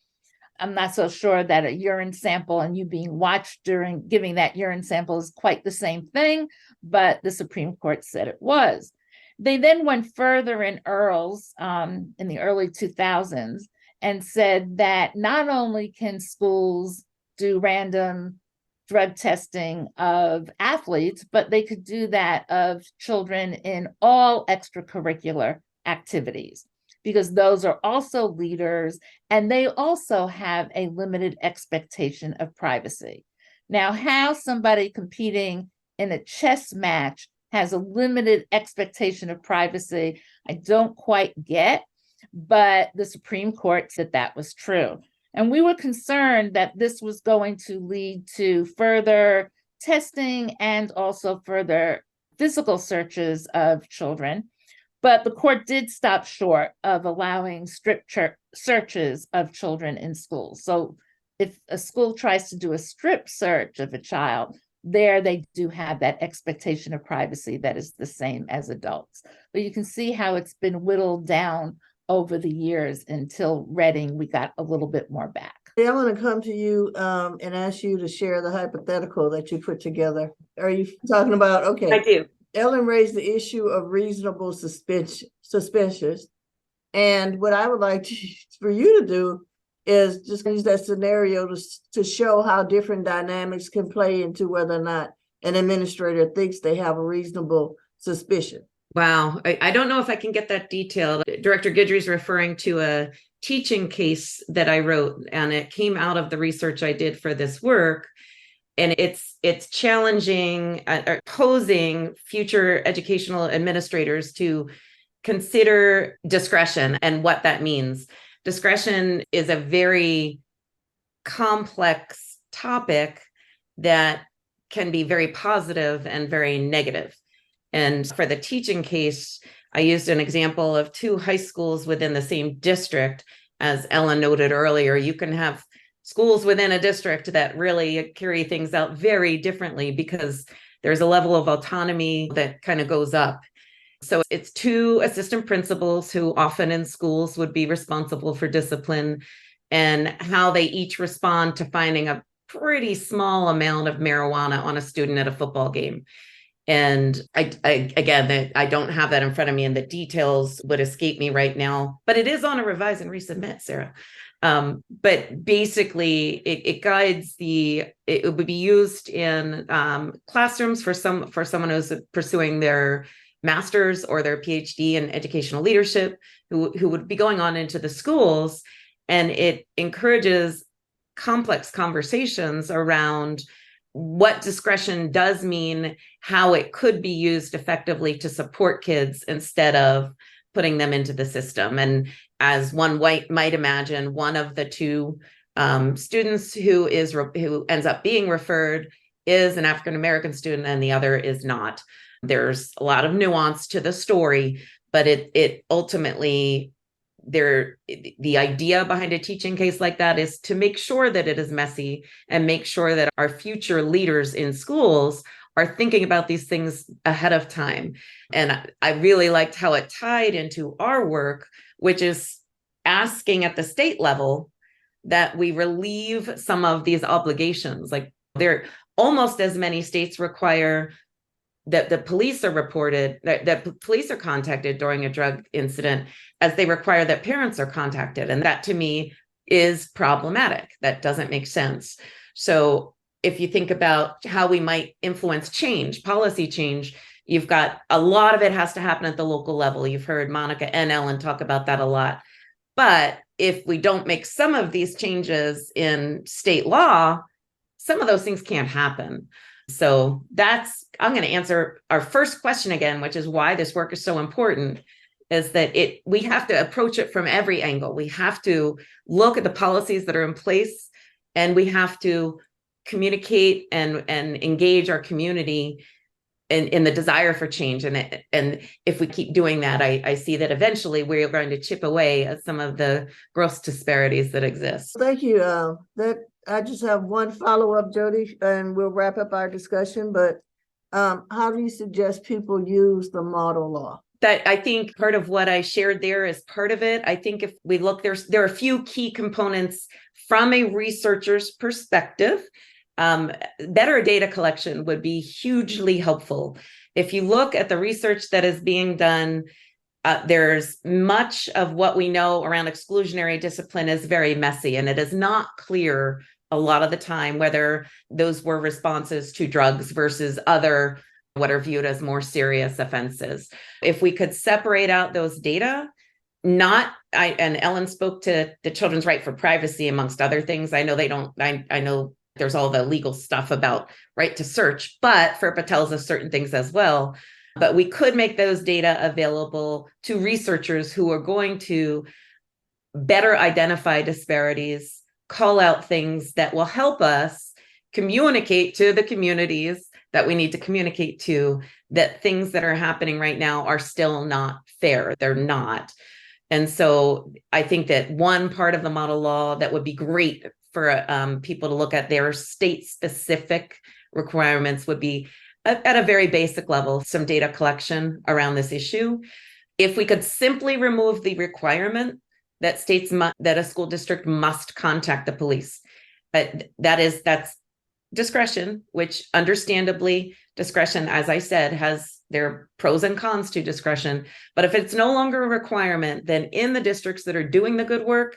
I'm not so sure that a urine sample and you being watched during giving that urine sample is quite the same thing, but the Supreme Court said it was. They then went further in Earls in the early 2000s and said that not only can schools do random drug testing of athletes, but they could do that of children in all extracurricular activities, because those are also leaders and they also have a limited expectation of privacy. Now, how somebody competing in a chess match has a limited expectation of privacy, I don't quite get, but the Supreme Court said that was true. And we were concerned that this was going to lead to further testing and also further physical searches of children. But the court did stop short of allowing searches of children in schools. So if a school tries to do a strip search of a child, there they do have that expectation of privacy that is the same as adults. But you can see how it's been whittled down over the years until Reading, we got a little bit more back. I want to come to you and ask you to share the hypothetical that you put together. Are you talking about, okay. I do. Ellen raised the issue of reasonable suspicions. And what I would like for you to do is just use that scenario to show how different dynamics can play into whether or not an administrator thinks they have a reasonable suspicion. Wow. I don't know if I can get that detailed. Director Guidry is referring to a teaching case that I wrote, and it came out of the research I did for this work. And it's challenging, posing future educational administrators to consider discretion and what that means. Discretion is a very complex topic that can be very positive and very negative. And for the teaching case, I used an example of 2 high schools within the same district. As Ellen noted earlier, you can have schools within a district that really carry things out very differently because there's a level of autonomy that kind of goes up. So it's 2 assistant principals who often in schools would be responsible for discipline, and how they each respond to finding a pretty small amount of marijuana on a student at a football game. And I don't have that in front of me, and the details would escape me right now, but it is on a revise and resubmit, Sarah. But basically it guides it would be used in classrooms for someone who's pursuing their master's or their PhD in educational leadership, who would be going on into the schools. And it encourages complex conversations around what discretion does mean, how it could be used effectively to support kids instead of putting them into the system. And as one might imagine, one of the 2 students who ends up being referred is an African-American student and the other is not. There's a lot of nuance to the story, but it ultimately, the idea behind a teaching case like that is to make sure that it is messy and make sure that our future leaders in schools are thinking about these things ahead of time. And I really liked how it tied into our work, which is asking at the state level that we relieve some of these obligations. Like there, almost as many states require that the police are reported, that police are contacted during a drug incident, as they require that parents are contacted. And that to me is problematic. That doesn't make sense. So if you think about how we might influence change, policy change, you've got a lot of it has to happen at the local level. You've heard Monica and Ellen talk about that a lot. But if we don't make some of these changes in state law, some of those things can't happen. So I'm going to answer our first question again, which is why this work is so important, is that we have to approach it from every angle. We have to look at the policies that are in place, and we have to communicate and engage our community in the desire for change. And if we keep doing that, I see that eventually we're going to chip away at some of the gross disparities that exist. Thank you. I just have one follow-up, Jody, and we'll wrap up our discussion. But how do you suggest people use the model law? That I think part of what I shared there is part of it. I think if we look, there are a few key components from a researcher's perspective. Better data collection would be hugely helpful. If you look at the research that is being done, there's much of what we know around exclusionary discipline is very messy, and it is not clear a lot of the time whether those were responses to drugs versus other what are viewed as more serious offenses. If we could separate out those data, and Ellen spoke to the children's right for privacy amongst other things. I know I know there's all the legal stuff about right to search, but FERPA tells us certain things as well. But we could make those data available to researchers who are going to better identify disparities, call out things that will help us communicate to the communities that we need to communicate to that things that are happening right now are still not fair. They're not. And so I think that one part of the model law that would be great for people to look at their state specific requirements would be at a very basic level, some data collection around this issue. If we could simply remove the requirement that that a school district must contact the police, that's discretion, which understandably discretion, as I said, has their pros and cons to discretion. But if it's no longer a requirement, then in the districts that are doing the good work,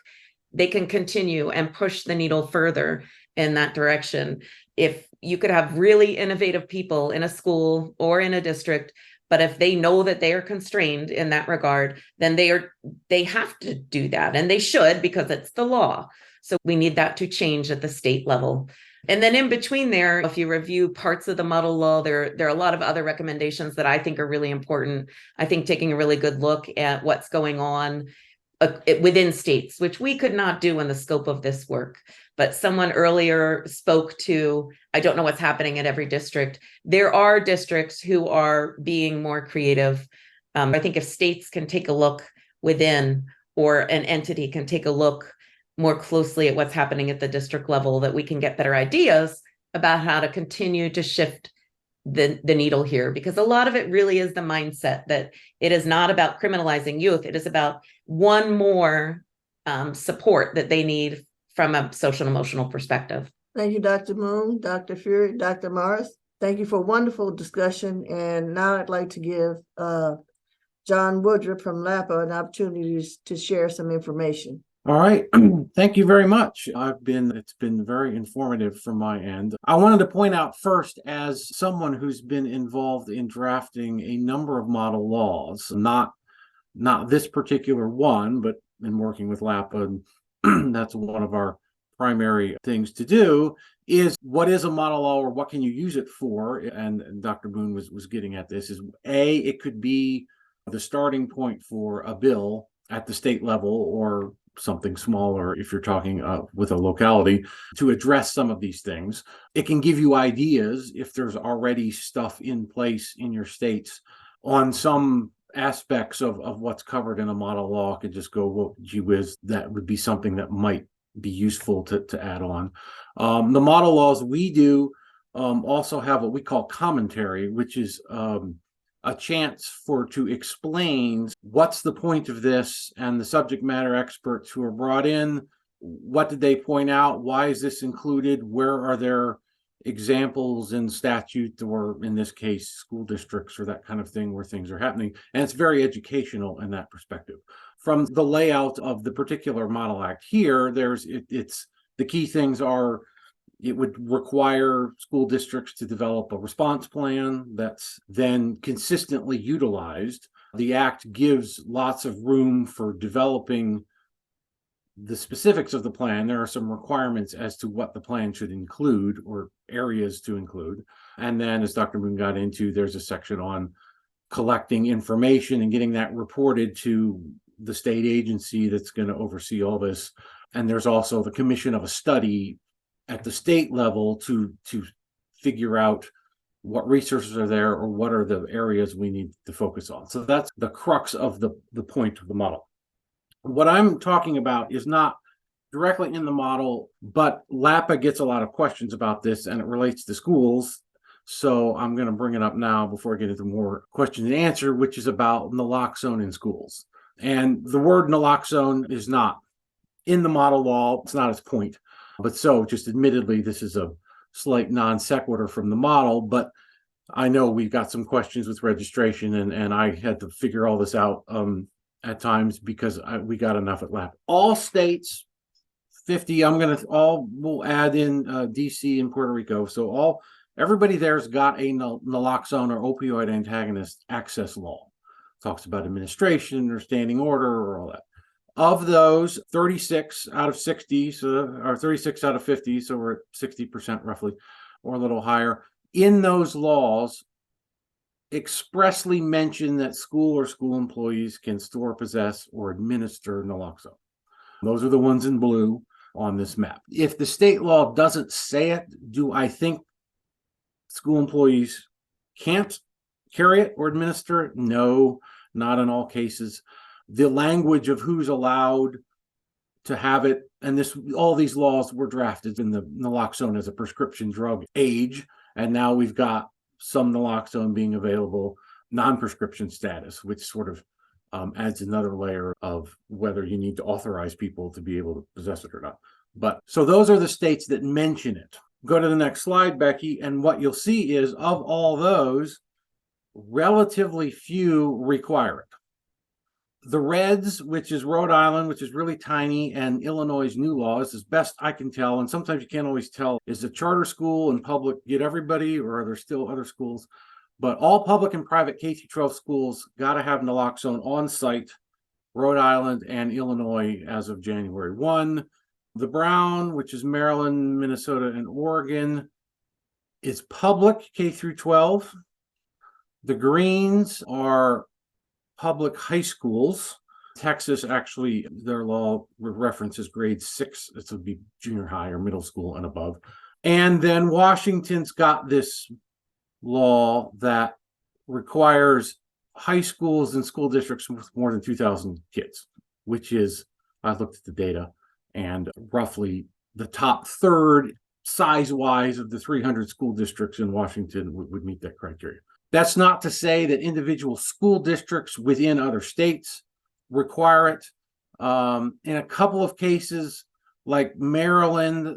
they can continue and push the needle further in that direction. If you could have really innovative people in a school or in a district, but if they know that they are constrained in that regard, then they have to do that, and they should, because it's the law. So we need that to change at the state level. And then in between there, if you review parts of the model law, there are a lot of other recommendations that I think are really important. I think taking a really good look at what's going on within states, which we could not do in the scope of this work. But someone earlier spoke to, I don't know what's happening at every district. There are districts who are being more creative. I think if states can take a look within, or an entity can take a look more closely at what's happening at the district level, that we can get better ideas about how to continue to shift the needle here, because a lot of it really is the mindset that it is not about criminalizing youth. It is about one more support that they need from a social and emotional perspective. Thank you, Dr. Moon, Dr. Fury, Dr. Morris. Thank you for a wonderful discussion. And now I'd like to give John Woodruff from LAPA an opportunity to share some information. All right. Thank you very much. It's been very informative from my end. I wanted to point out first, as someone who's been involved in drafting a number of model laws, not this particular one, but in working with LAPA, and that's one of our primary things to do, is what is a model law, or what can you use it for? And Dr. Boone was getting at this, is it could be the starting point for a bill at the state level, or something smaller if you're talking with a locality, to address some of these things. It can give you ideas if there's already stuff in place in your states on some aspects of what's covered in a model law. Could just go, well, gee whiz, that would be something that might be useful to add on. The model laws we do also have what we call commentary, which is a chance to explain what's the point of this, and the subject matter experts who are brought in, what did they point out? Why is this included? Where are there examples in statute, or in this case, school districts, or that kind of thing, where things are happening? And it's very educational in that perspective. From the layout of the particular model act here, it's the key things are, it would require school districts to develop a response plan that's then consistently utilized. The act gives lots of room for developing the specifics of the plan. There are some requirements as to what the plan should include, or areas to include. And then, as Dr. Moon got into, there's a section on collecting information and getting that reported to the state agency that's going to oversee all this. And there's also the commission of a study at the state level to figure out what resources are there, or what are the areas we need to focus on. So that's the crux of the point of the model. What I'm talking about is not directly in the model, but LAPA gets a lot of questions about this, and it relates to schools. So I'm going to bring it up now before I get into more question and answer, which is about naloxone in schools. And the word naloxone is not in the model law. It's not its point. But so, just admittedly, this is a slight non sequitur from the model, but I know we've got some questions with registration, and I had to figure all this out at times, because we got enough at LAP. All states, 50, we'll add in DC and Puerto Rico. So everybody there's got a naloxone or opioid antagonist access law. Talks about administration or standing order or all that. Of those, 36 out of 60, or 36 out of 50, so we're at 60% roughly, or a little higher, in those laws expressly mention that school or school employees can store, possess, or administer naloxone. Those are the ones in blue on this map. If the state law doesn't say it, do I think school employees can't carry it or administer it? No, not in all cases. The language of who's allowed to have it, and all these laws were drafted in the naloxone as a prescription drug age, and now we've got some naloxone being available non-prescription status, which sort of adds another layer of whether you need to authorize people to be able to possess it or not. But so those are the states that mention it. Go to the next slide, Becky, and what you'll see is of all those, relatively few require it. The reds, which is Rhode Island, which is really tiny, and Illinois' new laws, as best I can tell, and sometimes you can't always tell, is the charter school and public get everybody, or are there still other schools? But all public and private K-12 schools got to have naloxone on site, Rhode Island and Illinois as of January 1. The brown, which is Maryland, Minnesota, and Oregon, is public K-12. The greens are public high schools. Texas, actually, their law references grade 6. This would be junior high or middle school and above. And then Washington's got this law that requires high schools and school districts with more than 2,000 kids, which is, I looked at the data, and roughly the top third size-wise of the 300 school districts in Washington would meet that criteria. That's not to say that individual school districts within other states require it. In a couple of cases, like Maryland,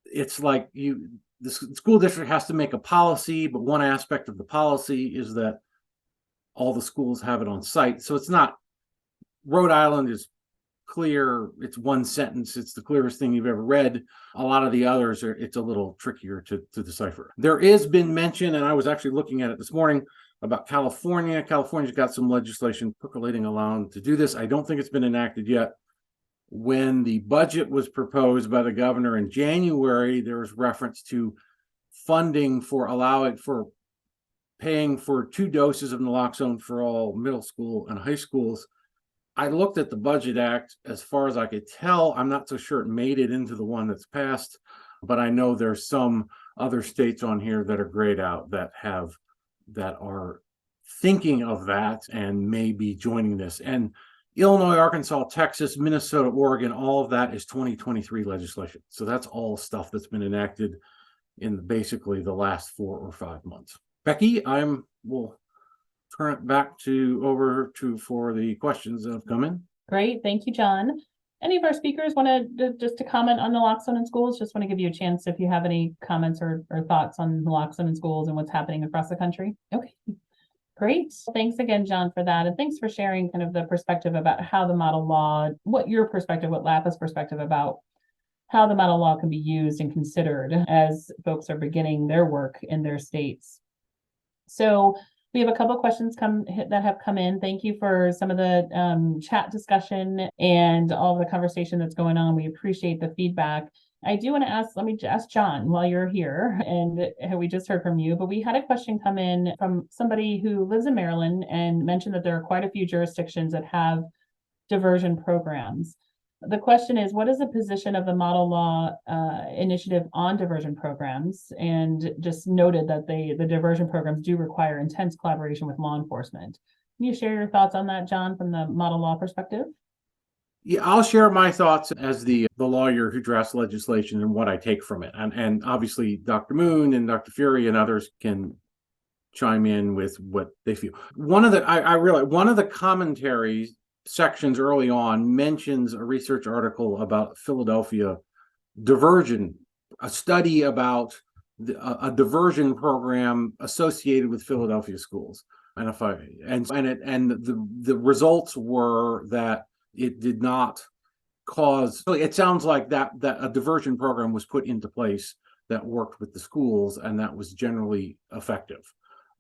it's like the school district has to make a policy, but one aspect of the policy is that all the schools have it on site. So it's not, Rhode Island is clear. It's one sentence. It's the clearest thing you've ever read. A lot of the others it's a little trickier to decipher. There has been mention, and I was actually looking at it this morning, about California. California's got some legislation percolating allowing to do this. I don't think it's been enacted yet. When the budget was proposed by the governor in January, there was reference to funding for paying for 2 doses of naloxone for all middle school and high schools. I looked at the Budget Act. As far as I could tell, I'm not so sure it made it into the one that's passed, but I know there's some other states on here that are grayed out that are thinking of that and may be joining this. And Illinois, Arkansas, Texas, Minnesota, Oregon, all of that is 2023 legislation. So that's all stuff that's been enacted in basically the last 4 or 5 months. Becky, will turn it back over to for the questions that have come in. Great, thank you, John. Any of our speakers want to just to comment on naloxone in schools? Just want to give you a chance if you have any comments or thoughts on naloxone in schools and what's happening across the country. Okay. Great. Thanks again, John, for that. And thanks for sharing kind of the perspective about how the model law, what LAPA's perspective about how the model law can be used and considered as folks are beginning their work in their states. So we have a couple of questions that have come in. Thank you for some of the chat discussion and all the conversation that's going on. We appreciate the feedback. I do want to let me ask John while you're here, and we just heard from you, but we had a question come in from somebody who lives in Maryland and mentioned that there are quite a few jurisdictions that have diversion programs. The question is, what is the position of the model law initiative on diversion programs? And just noted that the diversion programs do require intense collaboration with law enforcement. Can you share your thoughts on that, John, from the model law perspective? Yeah, I'll share my thoughts as the lawyer who drafts legislation and what I take from it. And obviously Dr. Moon and Dr. Fury and others can chime in with what they feel. One of the commentaries sections early on mentions a research article about Philadelphia diversion, a study about a diversion program associated with Philadelphia schools. And the results were that it did not cause. It sounds like that a diversion program was put into place that worked with the schools, and that was generally effective.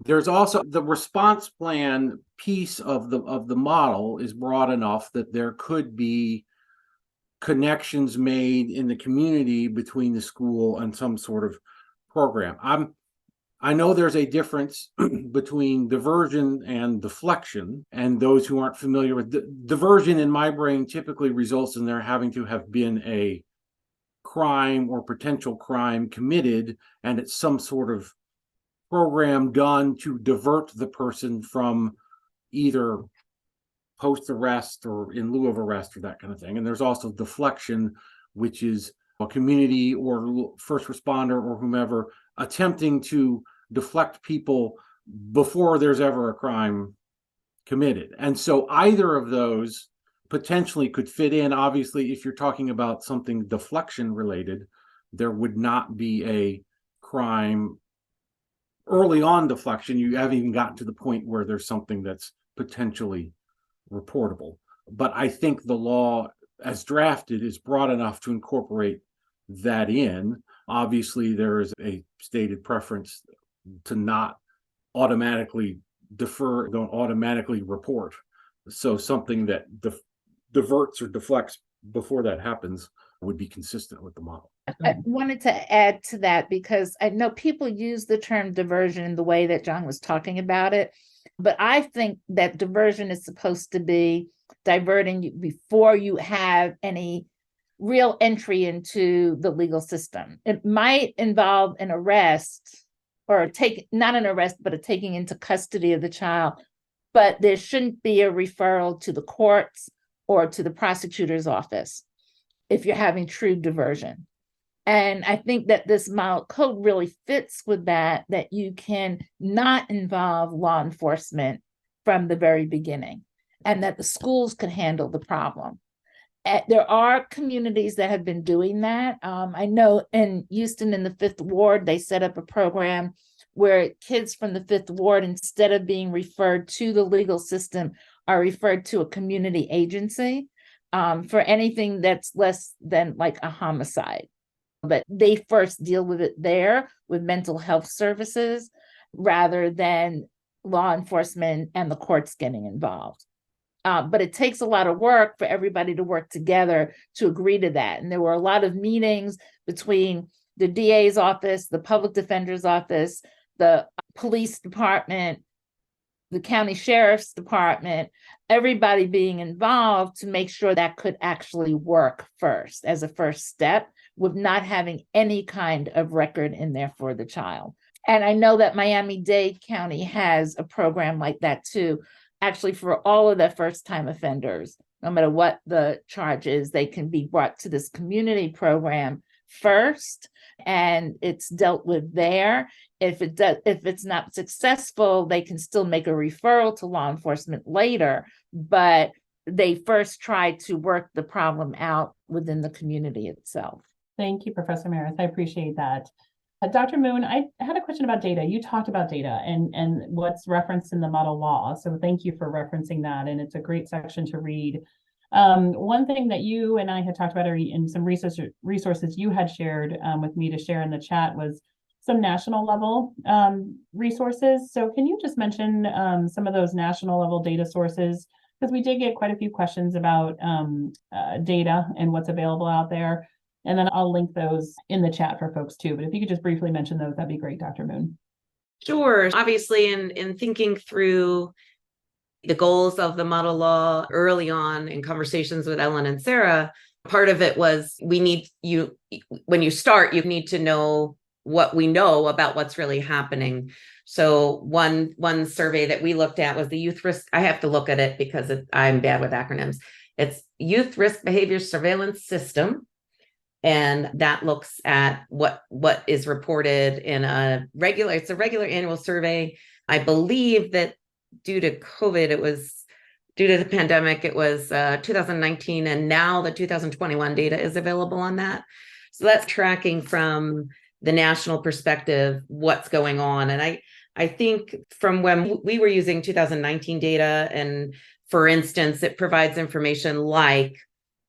There's also the response plan piece of the model is broad enough that there could be connections made in the community between the school and some sort of program. I know there's a difference between diversion and deflection, and those who aren't familiar with diversion in my brain typically results in there having to have been a crime or potential crime committed, and it's some sort of program done to divert the person from either post arrest or in lieu of arrest or that kind of thing. And there's also deflection, which is a community or first responder or whomever attempting to deflect people before there's ever a crime committed. And so either of those potentially could fit in. Obviously, if you're talking about something deflection related, there would not be a crime early on deflection. You haven't even gotten to the point where there's something that's potentially reportable. But I think the law as drafted is broad enough to incorporate that in. Obviously, there is a stated preference to not automatically defer, don't automatically report. So something that diverts or deflects before that happens would be consistent with the model. I wanted to add to that because I know people use the term diversion in the way that John was talking about it, but I think that diversion is supposed to be diverting you before you have any real entry into the legal system. It might involve an arrest or not an arrest, but a taking into custody of the child, but there shouldn't be a referral to the courts or to the prosecutor's office if you're having true diversion. And I think that this model code really fits with that you can not involve law enforcement from the very beginning, and that the schools could handle the problem. There are communities that have been doing that. I know in Houston, in the 5th Ward, they set up a program where kids from the 5th Ward, instead of being referred to the legal system, are referred to a community agency for anything that's less than like a homicide. But they first deal with it there with mental health services rather than law enforcement and the courts getting involved. But it takes a lot of work for everybody to work together to agree to that. And there were a lot of meetings between the DA's office, the public defender's office, the police department, the county sheriff's department, everybody being involved to make sure that could actually work first as a first step, with not having any kind of record in there for the child. And I know that Miami-Dade County has a program like that too, actually for all of the first-time offenders. No matter what the charge is, they can be brought to this community program first, and it's dealt with there. If it's not successful, they can still make a referral to law enforcement later, but they first try to work the problem out within the community itself. Thank you, Professor Maris. I appreciate that. Dr. Moon, I had a question about data. You talked about data and what's referenced in the model law. So thank you for referencing that. And it's a great section to read. One thing that you and I had talked about in some resources you had shared with me to share in the chat was some national level resources. So can you just mention some of those national level data sources? Because we did get quite a few questions about data and what's available out there. And then I'll link those in the chat for folks too. But if you could just briefly mention those, that'd be great, Dr. Moon. Sure. Obviously, in thinking through the goals of the model law early on in conversations with Ellen and Sarah, part of it was when you start, you need to know what we know about what's really happening. So one survey that we looked at was the youth risk. I have to look at it because I'm bad with acronyms. It's Youth Risk Behavior Surveillance System. And that looks at what is reported in it's a regular annual survey. I believe that due to COVID, due to the pandemic, it was 2019, and now the 2021 data is available on that. So that's tracking from the national perspective, what's going on. And I think from when we were using 2019 data, and for instance, it provides information like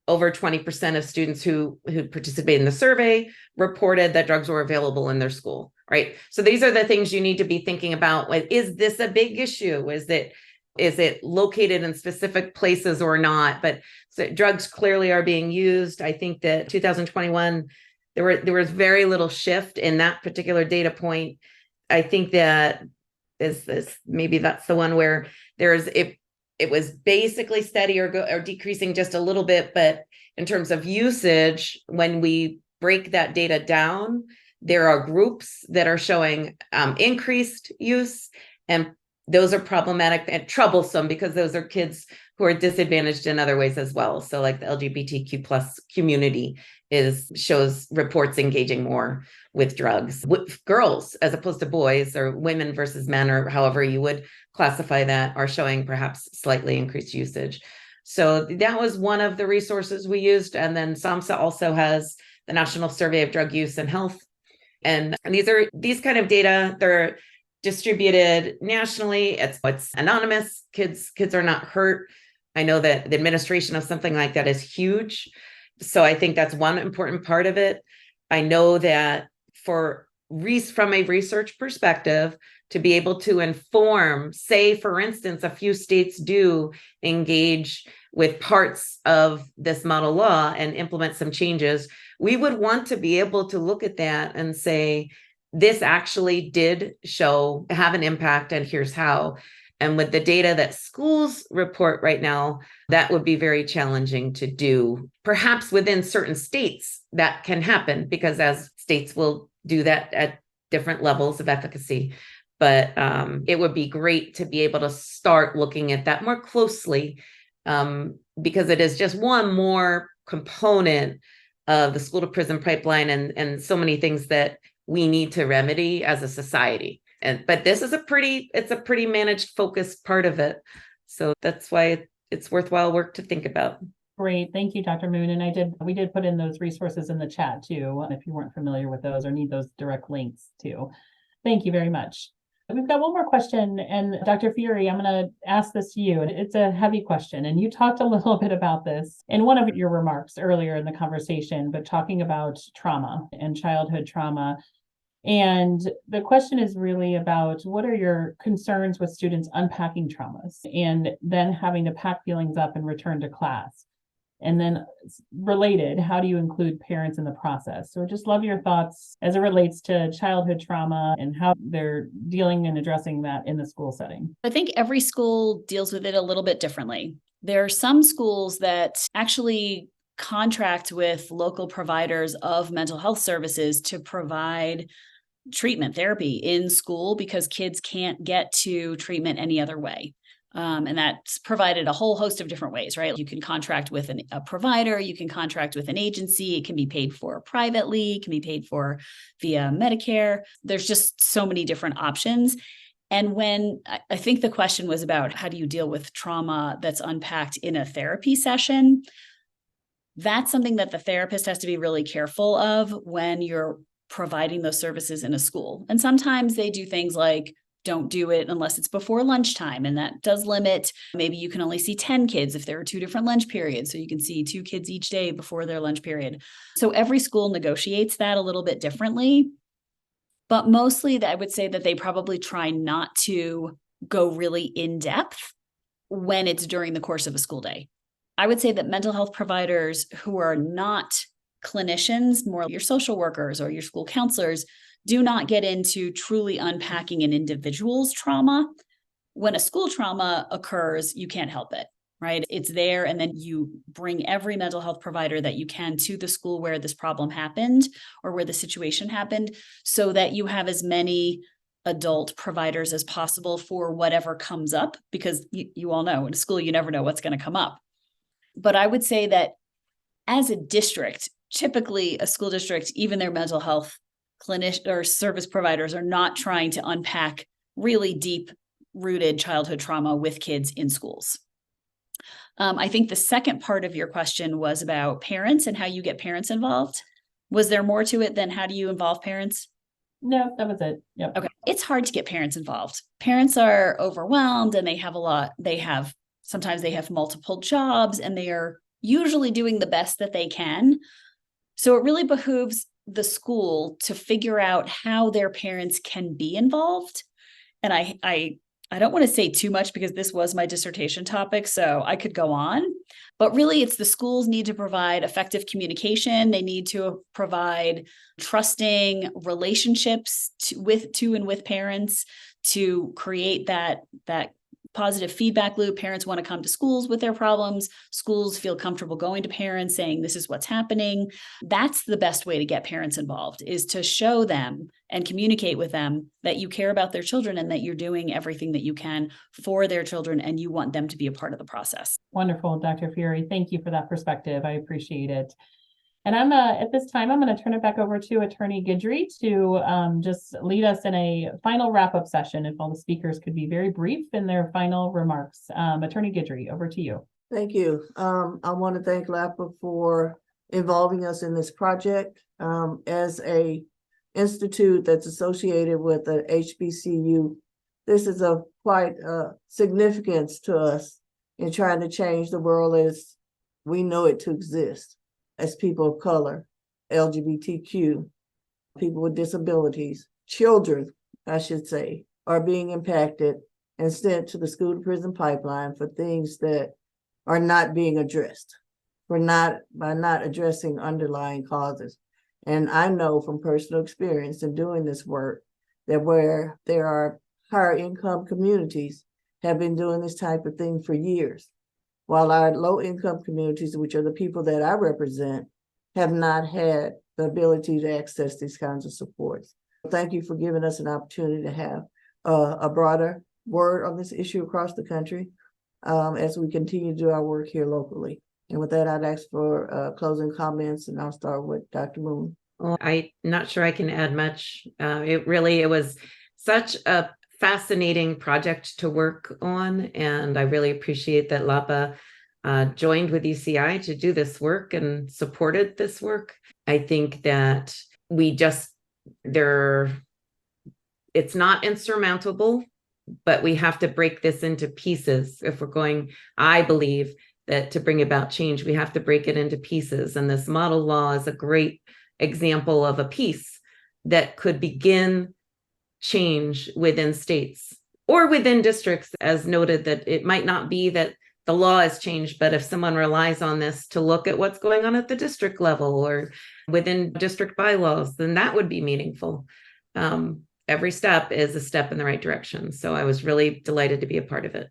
over 20% of students who participated in the survey reported that drugs were available in their school, right? So these are the things you need to be thinking about. Is this a big issue? Is it located in specific places or not? But so drugs clearly are being used. I think that 2021, there was very little shift in that particular data point. I think that maybe that's the one where it was basically steady or decreasing just a little bit. But in terms of usage, when we break that data down, there are groups that are showing increased use, and those are problematic and troublesome because those are kids who are disadvantaged in other ways as well. So like the LGBTQ plus community shows reports engaging more with drugs, with girls as opposed to boys, or women versus men, or however you would classify that, are showing perhaps slightly increased usage. So that was one of the resources we used. And then SAMHSA also has the National Survey of Drug Use and Health. And these kind of data, they're distributed nationally. It's anonymous. Kids are not hurt. I know that the administration of something like that is huge. So I think that's one important part of it. I know that from a research perspective, to be able to inform, say, for instance, a few states do engage with parts of this model law and implement some changes, we would want to be able to look at that and say, this actually did have an impact, and here's how. And with the data that schools report right now, that would be very challenging to do. Perhaps within certain states that can happen, because as states will do that at different levels of efficacy. But it would be great to be able to start looking at that more closely, because it is just one more component of the school to prison pipeline and so many things that we need to remedy as a society. But this is a pretty managed, focused part of it. So that's why it's worthwhile work to think about. Great. Thank you, Dr. Moon. And we did put in those resources in the chat too, if you weren't familiar with those or need those direct links too. Thank you very much. We've got one more question, and Dr. Furey, I'm going to ask this to you. It's a heavy question, and you talked a little bit about this in one of your remarks earlier in the conversation, but talking about trauma and childhood trauma. And the question is really about, what are your concerns with students unpacking traumas and then having to pack feelings up and return to class? And then related, how do you include parents in the process? So just love your thoughts as it relates to childhood trauma and how they're dealing and addressing that in the school setting. I think every school deals with it a little bit differently. There are some schools that actually contract with local providers of mental health services to provide treatment therapy in school because kids can't get to treatment any other way. And that's provided a whole host of different ways, right? You can contract with a provider, you can contract with an agency, it can be paid for privately, it can be paid for via Medicare. There's just so many different options. And when I think the question was about how do you deal with trauma that's unpacked in a therapy session, that's something that the therapist has to be really careful of when you're providing those services in a school. And sometimes they do things like, don't do it unless it's before lunchtime. And that does limit, maybe you can only see 10 kids if there are 2 different lunch periods. So you can see 2 kids each day before their lunch period. So every school negotiates that a little bit differently. But mostly I would say that they probably try not to go really in depth when it's during the course of a school day. I would say that mental health providers who are not clinicians, more your social workers or your school counselors, do not get into truly unpacking an individual's trauma. When a school trauma occurs, you can't help it, right? It's there, and then you bring every mental health provider that you can to the school where this problem happened or where the situation happened, so that you have as many adult providers as possible for whatever comes up, because you all know in school, you never know what's going to come up. But I would say that as a district, typically a school district, even their mental health clinician or service providers are not trying to unpack really deep rooted childhood trauma with kids in schools. I think the second part of your question was about parents and how you get parents involved. Was there more to it than how do you involve parents? No, that was it. Yep. Okay. It's hard to get parents involved. Parents are overwhelmed and sometimes they have multiple jobs and they are usually doing the best that they can. So it really behooves the school to figure out how their parents can be involved. And I don't want to say too much because this was my dissertation topic, so I could go on. But really, it's the schools need to provide effective communication. They need to provide trusting relationships to and with parents to create that positive feedback loop. Parents want to come to schools with their problems. Schools feel comfortable going to parents saying, this is what's happening. That's the best way to get parents involved, is to show them and communicate with them that you care about their children and that you're doing everything that you can for their children and you want them to be a part of the process. Wonderful, Dr. Fury. Thank you for that perspective. I appreciate it. And at this time, I'm going to turn it back over to Attorney Guidry to just lead us in a final wrap-up session. If all the speakers could be very brief in their final remarks. Attorney Guidry, over to you. Thank you. I want to thank LAPA for involving us in this project. As a institute that's associated with the HBCU, this is of quite significance to us in trying to change the world as we know it to exist. As people of color, LGBTQ, people with disabilities, children, I should say, are being impacted and sent to the school to prison pipeline for things that are not being addressed, by not addressing underlying causes. And I know from personal experience in doing this work that where there are higher income communities have been doing this type of thing for years, while our low income communities, which are the people that I represent, have not had the ability to access these kinds of supports. Thank you for giving us an opportunity to have a broader word on this issue across the country as we continue to do our work here locally. And with that, I'd ask for closing comments, and I'll start with Dr. Moon. Well, I'm not sure I can add much. It was such a fascinating project to work on, and I really appreciate that LAPA joined with UCI to do this work and supported this work. I think that it's not insurmountable, but we have to break this into pieces if we're going. I believe that to bring about change, we have to break it into pieces, and this model law is a great example of a piece that could begin change within states or within districts, as noted, that it might not be that the law has changed, but if someone relies on this to look at what's going on at the district level or within district bylaws, then that would be meaningful. Every step is a step in the right direction. So I was really delighted to be a part of it.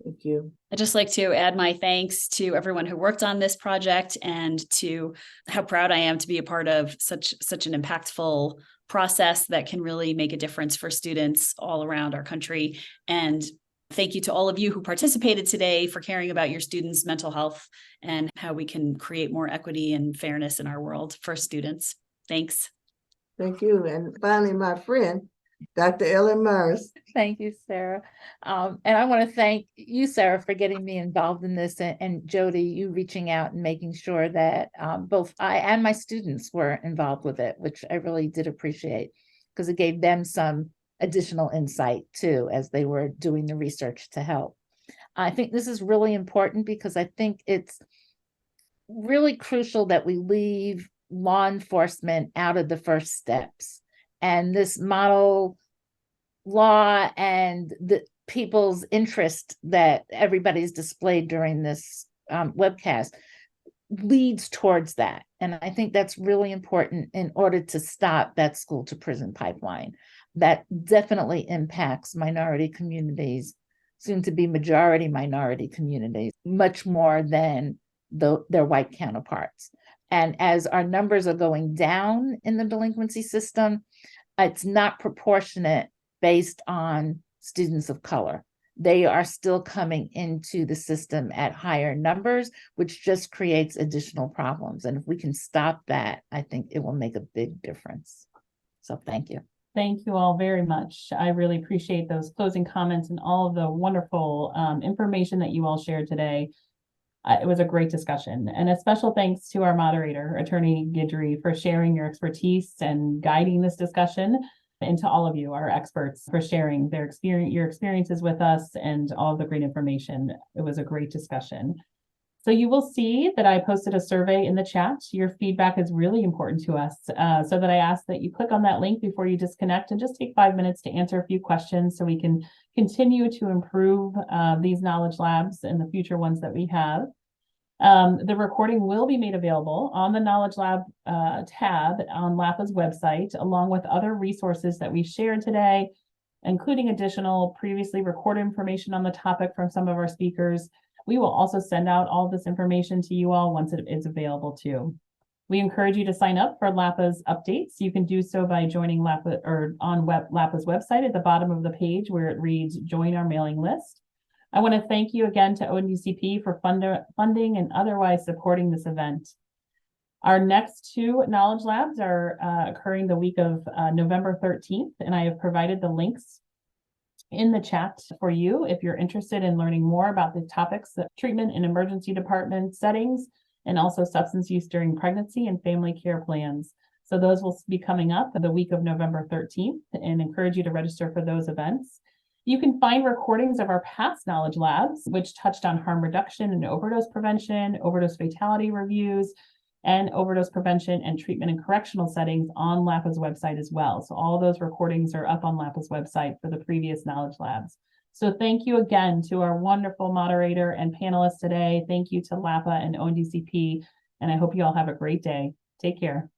Thank you. I'd just like to add my thanks to everyone who worked on this project and to how proud I am to be a part of such an impactful process that can really make a difference for students all around our country. And thank you to all of you who participated today for caring about your students' mental health and how we can create more equity and fairness in our world for students. Thanks. Thank you. And finally, my friend, Dr. Ellen Myers. Thank you, Sarah. And I want to thank you, Sarah, for getting me involved in this, and Jody, you reaching out and making sure that both I and my students were involved with it, which I really did appreciate, because it gave them some additional insight too, as they were doing the research to help. I think this is really important because I think it's really crucial that we leave law enforcement out of the first steps. And this model law and the people's interest that everybody's displayed during this webcast leads towards that. And I think that's really important in order to stop that school to prison pipeline. That definitely impacts minority communities, soon to be majority minority communities, much more than their white counterparts. And as our numbers are going down in the delinquency system, it's not proportionate based on students of color. They are still coming into the system at higher numbers, which just creates additional problems. And if we can stop that, I think it will make a big difference. So thank you. Thank you all very much. I really appreciate those closing comments and all of the wonderful information that you all shared today. It was a great discussion, and a special thanks to our moderator, Attorney Guidry, for sharing your expertise and guiding this discussion, and to all of you, our experts, for sharing your experiences with us and all of the great information. It was a great discussion. So you will see that I posted a survey in the chat. Your feedback is really important to us, so that I ask that you click on that link before you disconnect and just take 5 minutes to answer a few questions so we can continue to improve these knowledge labs and the future ones that we have. The recording will be made available on the Knowledge Lab tab on LAPA's website, along with other resources that we shared today, including additional previously recorded information on the topic from some of our speakers. We will also send out all this information to you all once it is available too. We encourage you to sign up for LAPA's updates. You can do so by joining LAPA or on LAPA's website at the bottom of the page where it reads join our mailing list. I want to thank you again to ONDCP for funding and otherwise supporting this event. Our next two Knowledge Labs are occurring the week of November 13th, and I have provided the links in the chat for you if you're interested in learning more about the topics of treatment in emergency department settings and also substance use during pregnancy and family care plans. So those will be coming up the week of November 13th and encourage you to register for those events. You can find recordings of our past Knowledge Labs, which touched on harm reduction and overdose prevention, overdose fatality reviews, and overdose prevention and treatment in correctional settings on LAPA's website as well. So all those recordings are up on LAPA's website for the previous Knowledge Labs. So thank you again to our wonderful moderator and panelists today. Thank you to LAPA and ONDCP, and I hope you all have a great day. Take care.